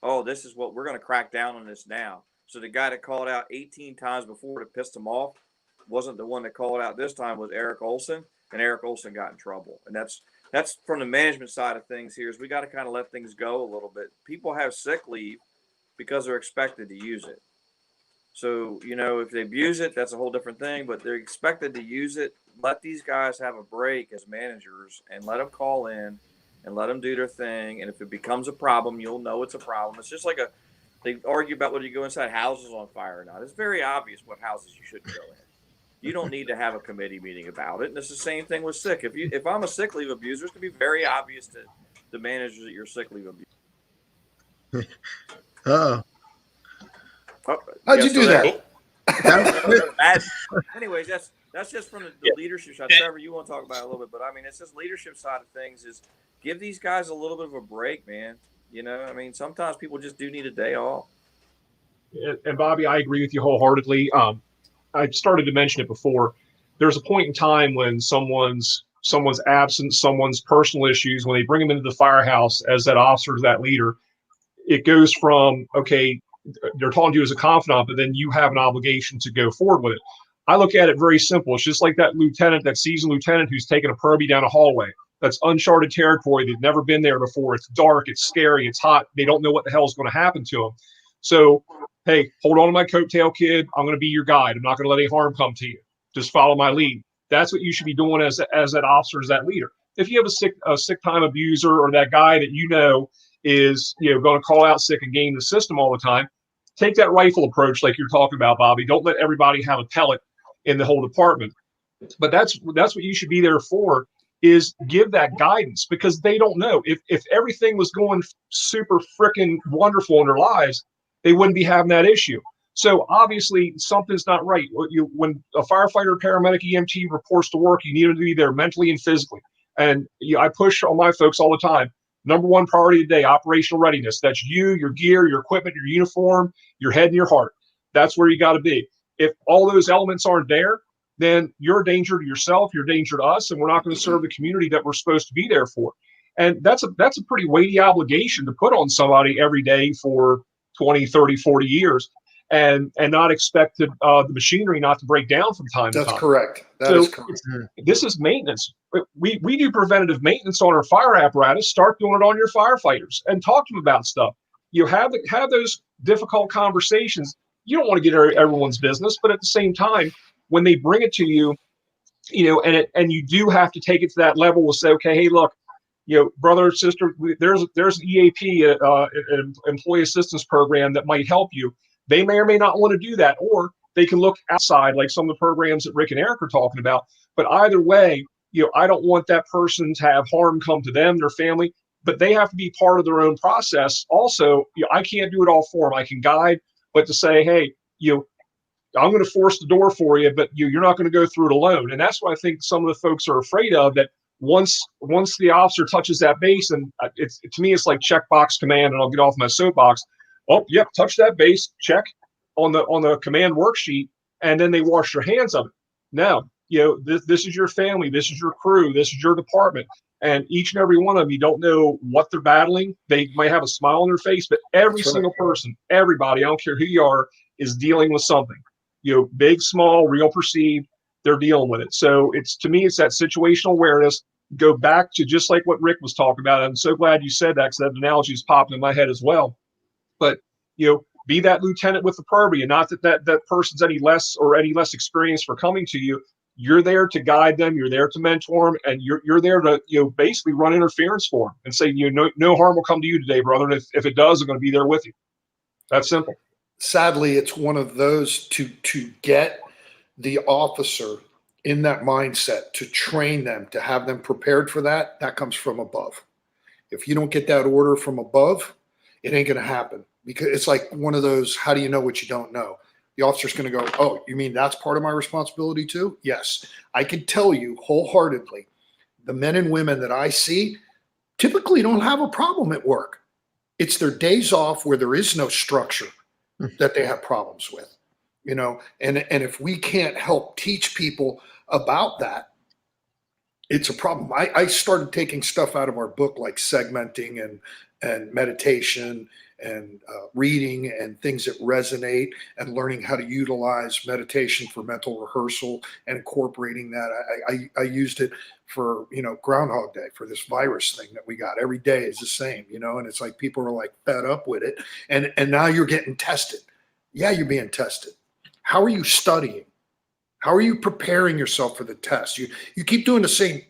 Speaker 4: oh, this is what we're going to crack down on this now. So the guy that called out 18 times before to piss him off wasn't the one that called out this time, was Eric Olson, and Eric Olson got in trouble. And that's from the management side of things here, is we got to kind of let things go a little bit. People have sick leave because they're expected to use it. So, if they abuse it, that's a whole different thing, but they're expected to use it. Let these guys have a break as managers and let them call in and let them do their thing. And if it becomes a problem, you'll know it's a problem. It's just like they argue about whether you go inside houses on fire or not. It's very obvious what houses you shouldn't go in. You don't need to have a committee meeting about it. And it's the same thing with sick. If I'm a sick leave abuser, it's going to be very obvious to the managers that you're sick leave abuser.
Speaker 5: How'd you do that?
Speaker 4: Anyways, that's just from the leadership side. Trevor, you want to talk about it a little bit, but I mean, it's just leadership side of things is give these guys a little bit of a break, man. You know, I mean, sometimes people just do need a day off.
Speaker 3: And Bobby, I agree with you wholeheartedly. I started to mention it before. There's a point in time when someone's absence, someone's personal issues, when they bring them into the firehouse as that officer, as that leader, it goes from, okay, they're talking to you as a confidant, but then you have an obligation to go forward with it. I look at it very simple. It's just like that lieutenant, that seasoned lieutenant who's taking a probie down a hallway. That's uncharted territory. They've never been there before. It's dark. It's scary. It's hot. They don't know what the hell is going to happen to them. So, hey, hold on to my coattail, kid. I'm going to be your guide. I'm not going to let any harm come to you. Just follow my lead. That's what you should be doing as that officer, as that leader. If you have a sick time abuser or that guy that you know is going to call out sick and game the system all the time, take that rifle approach like you're talking about, Bobby. Don't let everybody have a pellet in the whole department. But that's what you should be there for, is give that guidance, because they don't know. If everything was going super freaking wonderful in their lives, they wouldn't be having that issue. So obviously something's not right. When a firefighter, paramedic, EMT reports to work, you need them to be there mentally and physically. And I push on my folks all the time. Number one priority today, operational readiness. That's you, your gear, your equipment, your uniform, your head and your heart. That's where you got to be. If all those elements aren't there, then you're a danger to yourself, you're a danger to us, and we're not going to serve the community that we're supposed to be there for. And that's a pretty weighty obligation to put on somebody every day for 20, 30, 40 years, and not expect the machinery not to break down from time to time.
Speaker 5: That's correct. That is correct.
Speaker 3: This is maintenance. We do preventative maintenance on our fire apparatus. Start doing it on your firefighters and talk to them about stuff. You have those difficult conversations. You don't want to get everyone's business, but at the same time, when they bring it to you, and you do have to take it to that level, we'll say, okay, hey, look, brother or sister, there's an EAP, an employee assistance program that might help you. They may or may not want to do that, or they can look outside, like some of the programs that Ric and Eric are talking about. But either way, I don't want that person to have harm come to them, their family, but they have to be part of their own process. Also, I can't do it all for them. I can guide, but to say, hey, I'm going to force the door for you, but you're not going to go through it alone. And that's what I think some of the folks are afraid of, that once the officer touches that base, and to me, it's like checkbox command, and I'll get off my soapbox. Oh, yep, touch that base, check on the command worksheet, and then they wash their hands of it. Now, this is your family, this is your crew, this is your department, and each and every one of them, you don't know what they're battling. They might have a smile on their face, but every single person, everybody, I don't care who you are, is dealing with something. Big, small, real, perceived, they're dealing with it. So to me, it's that situational awareness. Go back to just like what Ric was talking about. I'm so glad you said that, because that analogy is popping in my head as well. But be that lieutenant with the probie, and not that person's any less experienced for coming to you. You're there to guide them. You're there to mentor them, and you're there to basically run interference for them and say, no harm will come to you today, brother. And if it does, I'm going to be there with you. That's simple.
Speaker 5: Sadly, it's one of those to get the officer in that mindset, to train them, to have them prepared for that comes from above. If you don't get that order from above, it ain't going to happen, because it's like one of those, how do you know what you don't know? The officer's going to go, oh, you mean that's part of my responsibility too? Yes. I can tell you wholeheartedly, the men and women that I see typically don't have a problem at work. It's their days off where there is no structure that they have problems with, and if we can't help teach people about that, it's a problem. I started taking stuff out of our book, like segmenting and meditation and reading and things that resonate, and learning how to utilize meditation for mental rehearsal and incorporating that. I used it for, Groundhog Day, for this virus thing that we got. Every day is the same, and it's like people are like fed up with it. And now you're getting tested. Yeah, you're being tested. How are you studying? How are you preparing yourself for the test? You keep doing the same.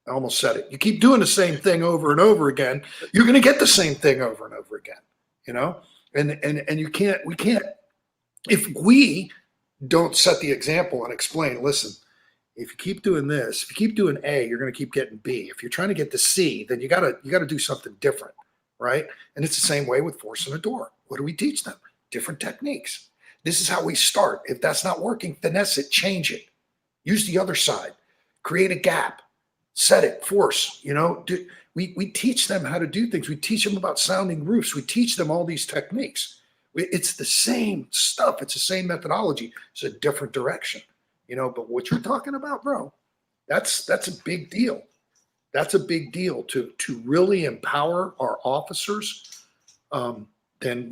Speaker 5: I almost said it. You keep doing the same thing over and over again, you're going to get the same thing over and over again, and we can't, if we don't set the example and explain, listen, if you keep doing this, if you keep doing A, you're going to keep getting B. If you're trying to get to C, then you got to do something different, right? And it's the same way with forcing a door. What do we teach them? Different techniques. This is how we start. If that's not working, finesse it, change it. use the other side, create a gap, set it, force, we teach them how to do things. We teach them about sounding roofs. We teach them all these techniques. It's the same stuff. It's the same methodology. It's a different direction, but what you're talking about, bro, that's a big deal. That's a big deal to really empower our officers. Then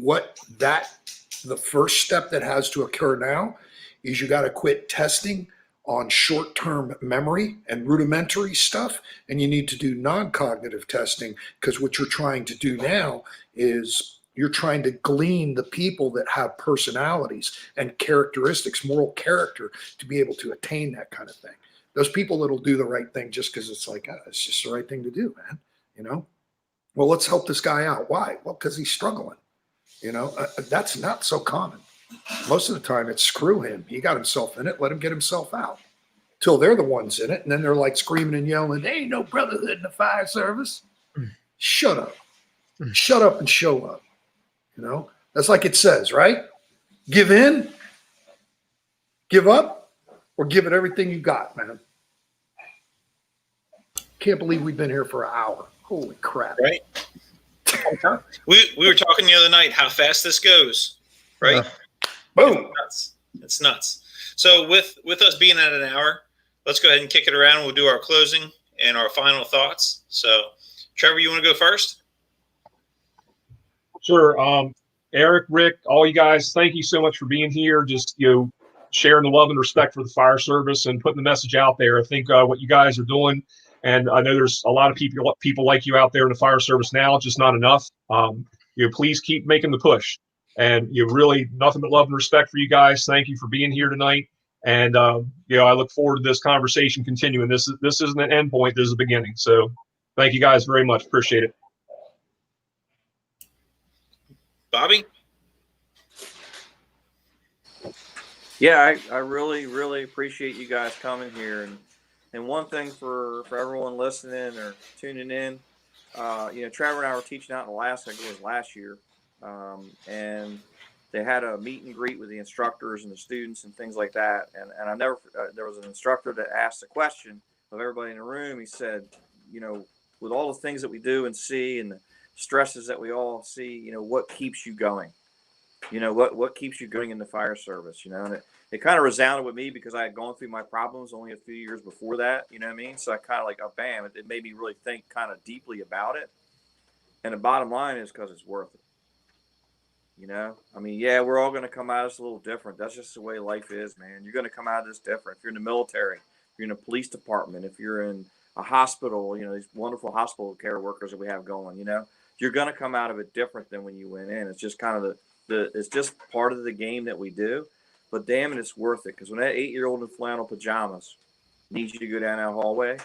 Speaker 5: the first step that has to occur now is you got to quit testing on short-term memory and rudimentary stuff, and you need to do non-cognitive testing, because what you're trying to do now is you're trying to glean the people that have personalities and characteristics, moral character, to be able to attain that kind of thing. Those people that'll do the right thing just because it's like, it's just the right thing to do, man. Well, let's help this guy out. Why? Well, because he's struggling. That's not so common. Most of the time it's screw him. He got himself in it. Let him get himself out. Till they're the ones in it. And then they're like screaming and yelling, there ain't no brotherhood in the fire service. Shut up. Shut up and show up. That's like it says, right? Give in, give up, or give it everything you got, man. Can't believe we've been here for an hour. Holy crap.
Speaker 1: Right. We were talking the other night how fast this goes, right?
Speaker 5: Boom.
Speaker 1: It's nuts. So with us being at an hour, let's go ahead and kick it around. We'll do our closing and our final thoughts. So, Trevor, you want to go first?
Speaker 3: Sure. Eric, Rick, all you guys, thank you so much for being here. Just, sharing the love and respect for the fire service and putting the message out there. I think what you guys are doing, and I know there's a lot of people like you out there in the fire service now, just not enough. Please keep making the push. And really nothing but love and respect for you guys. Thank you for being here tonight. And I look forward to this conversation continuing. This isn't an end point. This is a beginning. So thank you guys very much. Appreciate it.
Speaker 1: Bobby?
Speaker 4: Yeah, I really, really appreciate you guys coming here. And one thing for everyone listening or tuning in, Trevor and I were teaching out in Alaska, I think it was last year. And they had a meet and greet with the instructors and the students and things like that. And I never, there was an instructor that asked a question of everybody in the room. He said, with all the things that we do and see and the stresses that we all see, what keeps you going? What keeps you going in the fire service, and it kind of resounded with me because I had gone through my problems only a few years before that, you know what I mean? So I kind of like, bam, it made me really think kind of deeply about it. And the bottom line is because it's worth it. Yeah, we're all going to come out of this a little different. That's just the way life is, man. You're going to come out of this different. If you're in the military, if you're in a police department, if you're in a hospital, these wonderful hospital care workers that we have going, you're going to come out of it different than when you went in. It's just kind of it's just part of the game that we do. But damn it, it's worth it. Because when that 8-year-old in flannel pajamas needs you to go down that hallway,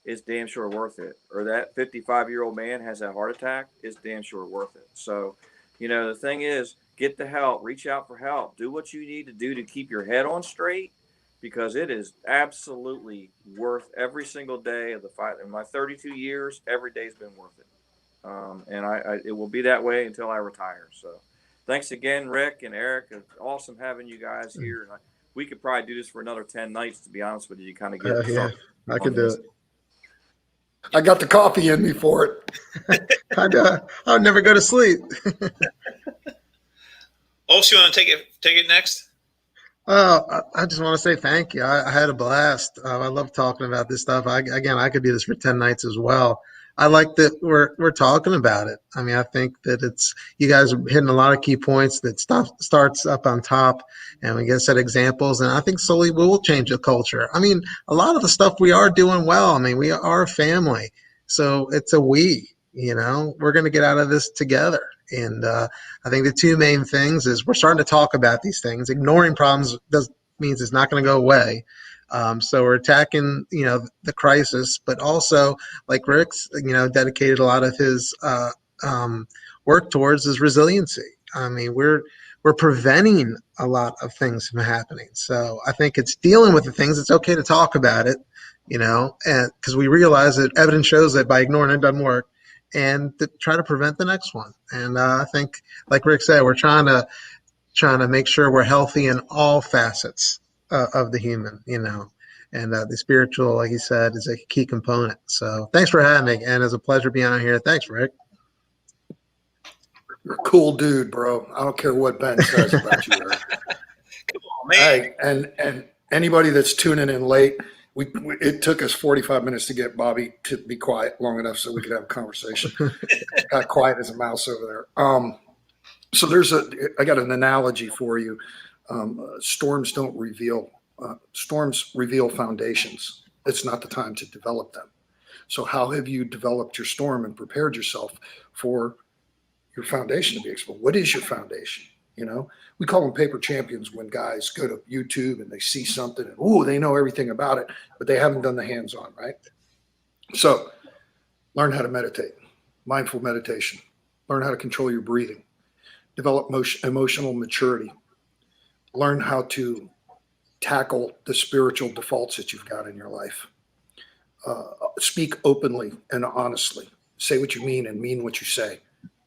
Speaker 4: it's damn sure worth it. Or that 55-year-old man has that heart attack, it's damn sure worth it. So, the thing is, get the help, reach out for help, do what you need to do to keep your head on straight, because it is absolutely worth every single day of the fight. In my 32 years, every day's been worth it. And it will be that way until I retire. So thanks again, Rick and Eric. It's awesome having you guys here. And we could probably do this for another 10 nights, to be honest with you. You kind of get
Speaker 2: yeah, I could do it.
Speaker 5: I got the coffee in me for it.
Speaker 2: I would never go to sleep.
Speaker 1: Also, you want to take it next?
Speaker 2: I just want to say thank you. I had a blast. I love talking about this stuff. I could do this for 10 nights as well. I like that we're talking about it. I think that you guys are hitting a lot of key points that starts up on top, and we get set examples. And I think slowly we will change the culture. A lot of the stuff we are doing well. We are a family, so it's a we. We're going to get out of this together. And I think the two main things is we're starting to talk about these things. Ignoring problems means it's not going to go away. So we're attacking, the crisis, but also like Rick's, dedicated a lot of his work towards is resiliency. We're preventing a lot of things from happening. So I think it's dealing with the things. It's okay to talk about it, and because we realize that evidence shows that by ignoring it doesn't work, and to try to prevent the next one. And I think, like Rick said, we're trying to make sure we're healthy in all facets of the human, And the spiritual, like you said, is a key component. So thanks for having me, and it's a pleasure being on here. Thanks, Ric.
Speaker 5: You're a cool dude, bro. I don't care what Ben says about you, Eric.
Speaker 1: Come on, man.
Speaker 5: Hey, and anybody that's tuning in late, it took us 45 minutes to get Bobby to be quiet long enough so we could have a conversation. Got quiet as a mouse over there. So I got an analogy for you. Storms reveal foundations. It's not the time to develop them. So how have you developed your storm and prepared yourself for your foundation to be exposed? What is your foundation? You know, we call them paper champions when guys go to YouTube and they see something and, they know everything about it, but they haven't done the hands-on, right? So learn how to meditate, mindful meditation, learn how to control your breathing, develop emotional maturity, learn how to tackle the spiritual defaults that you've got in your life. Speak openly and honestly. Say what you mean and mean what you say.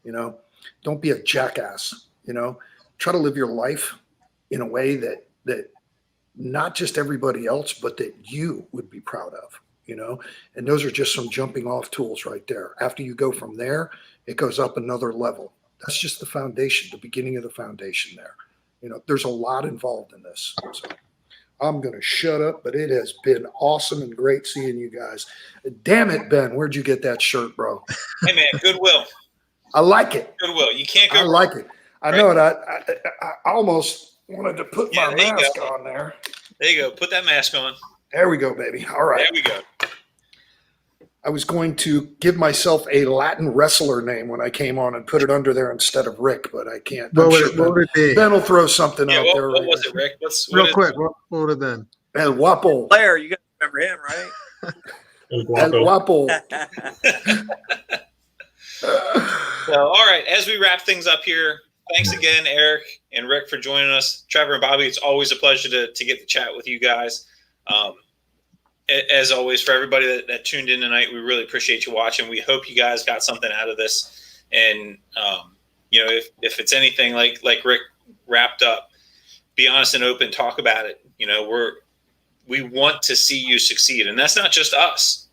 Speaker 5: You know, don't be a jackass. You know, try to live your life in a way that not just everybody else, but that you would be proud of. You know, and those are just some jumping off tools right there. After you go from there, it goes up another level. That's just the foundation, the beginning of the foundation there. You know, there's a lot involved in this. So I'm going to shut up, but it has been awesome and great seeing you guys. Damn it, Ben, where'd you get that shirt, bro?
Speaker 1: Hey, man, Goodwill.
Speaker 5: I like it.
Speaker 1: Goodwill. You can't go
Speaker 5: I
Speaker 1: wrong.
Speaker 5: like it. I
Speaker 1: Right?
Speaker 5: know it. I almost wanted to put my
Speaker 1: there you
Speaker 5: mask
Speaker 1: go.
Speaker 5: on there.
Speaker 1: There you go. Put that mask on.
Speaker 5: There we go, baby. All right.
Speaker 1: There we go.
Speaker 5: I was going to give myself a Latin wrestler name when I came on and put it under there instead of Rick, but I can't.
Speaker 2: What
Speaker 5: I'm
Speaker 2: would
Speaker 5: sure
Speaker 2: it be?
Speaker 5: Ben will throw something
Speaker 1: Yeah,
Speaker 5: out
Speaker 1: what
Speaker 5: there.
Speaker 1: was it, Rick?
Speaker 2: Real quick, what would it have been?
Speaker 5: El Guapo.
Speaker 4: Blair, you guys remember him, right?
Speaker 5: El Guapo.
Speaker 1: So, all right, as we wrap things up here, thanks again, Eric and Ric, for joining us. Trevor and Bobby, it's always a pleasure to get to chat with you guys. As always, for everybody that tuned in tonight, we really appreciate you watching. We hope you guys got something out of this. And, you know, if it's anything like Ric wrapped up, be honest and open, talk about it. You know, we want to see you succeed. And that's not just us.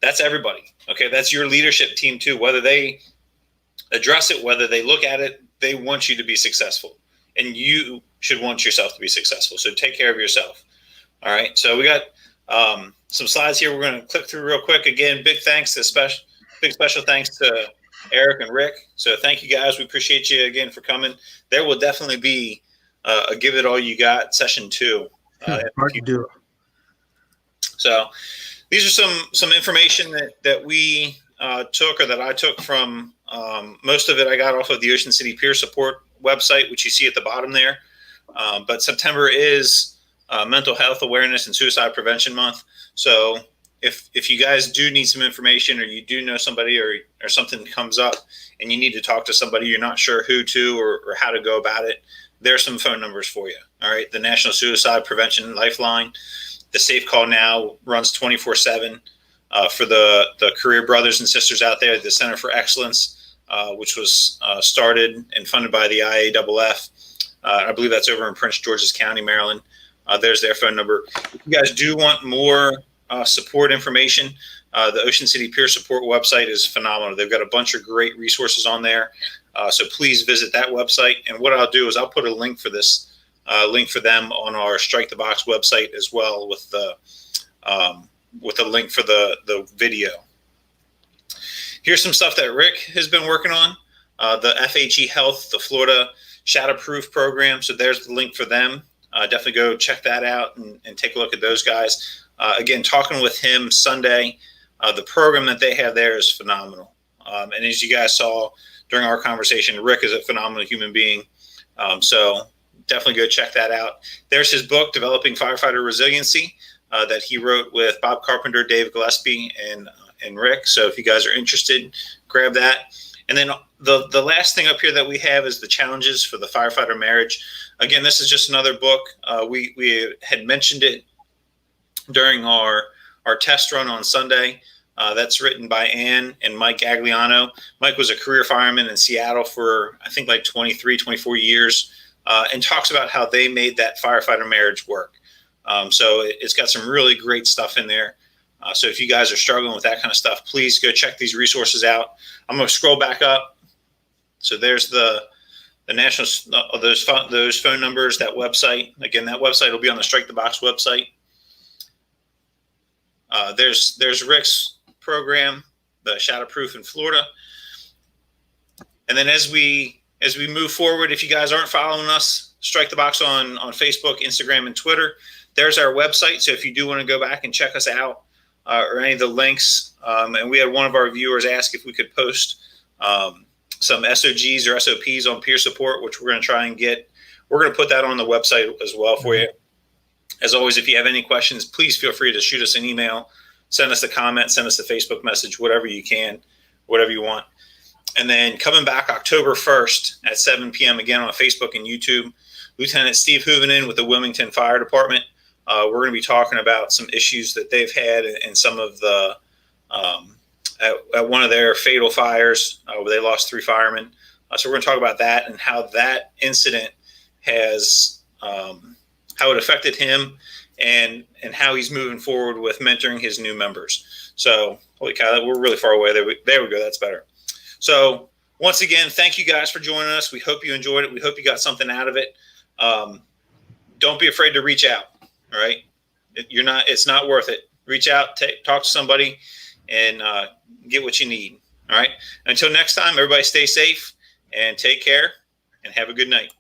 Speaker 1: That's everybody. Okay, that's your leadership team too. Whether they address it, whether they look at it, they want you to be successful. And you should want yourself to be successful. So take care of yourself. All right, so we got some slides here we're going to click through real quick. Again, big special thanks to Eric and Ric. So thank you guys. We appreciate you again for coming. There will definitely be a Give It All You Got session 2.
Speaker 2: Hard to do.
Speaker 1: So these are some information that we took, or that I took from most of it I got off of the Ocean City Peer Support website, which you see at the bottom there. But September is Mental Health Awareness and Suicide Prevention Month. So if you guys do need some information, or you do know somebody, or something comes up and you need to talk to somebody, you're not sure who to or how to go about it, there's some phone numbers for you. All right. The National Suicide Prevention Lifeline, the Safe Call Now runs 24/7. For the career brothers and sisters out there, the Center for Excellence, which was started and funded by the IAFF. I believe that's over in Prince George's County, Maryland. There's their phone number. If you guys do want more support information, the Ocean City Peer Support website is phenomenal. They've got a bunch of great resources on there. So please visit that website. And what I'll do is I'll put a link for this, link for them on our Strike the Box website as well, with a link for the video. Here's some stuff that Ric has been working on. The FHE Health, the Florida Shadowproof program. So there's the link for them. Definitely go check that out and take a look at those guys. Again, talking with him Sunday, the program that they have there is phenomenal. And as you guys saw during our conversation, Ric is a phenomenal human being. So definitely go check that out. There's his book, Developing Firefighter Resiliency, that he wrote with Bob Carpenter, Dave Gillespie, and Ric. So if you guys are interested, grab that. And then the last thing up here that we have is the challenges for the firefighter marriage. Again, this is just another book. We had mentioned it during our test run on Sunday. That's written by Ann and Mike Gagliano. Mike was a career fireman in Seattle for, I think, like 23, 24 years, and talks about how they made that firefighter marriage work. So it's got some really great stuff in there. So if you guys are struggling with that kind of stuff, please go check these resources out. I'm going to scroll back up. So there's the national, those phone numbers, that website. Again, that website will be on the Strike the Box website. There's Ric's program, the Shatterproof in Florida. And then as we move forward, if you guys aren't following us, Strike the Box on Facebook, Instagram, and Twitter, there's our website. So if you do want to go back and check us out, or any of the links, and we had one of our viewers ask if we could post some SOGs or SOPs on peer support, which we're going to try and get. We're going to put that on the website as well for you. As always, if you have any questions, please feel free to shoot us an email, send us a comment, send us a Facebook message, whatever you can, whatever you want. And then coming back October 1st at 7 p.m. again on Facebook and YouTube, Lieutenant Steve Hoovenen with the Wilmington Fire Department. We're going to be talking about some issues that they've had and some of the at one of their fatal fires where they lost 3 firemen. So we're going to talk about that and how that incident has how it affected him and how he's moving forward with mentoring his new members. So holy cow, we're really far away. There we go. That's better. So once again, thank you guys for joining us. We hope you enjoyed it. We hope you got something out of it. Don't be afraid to reach out. All right. It's not worth it. Reach out, talk to somebody, and get what you need. All right. Until next time, everybody stay safe and take care and have a good night.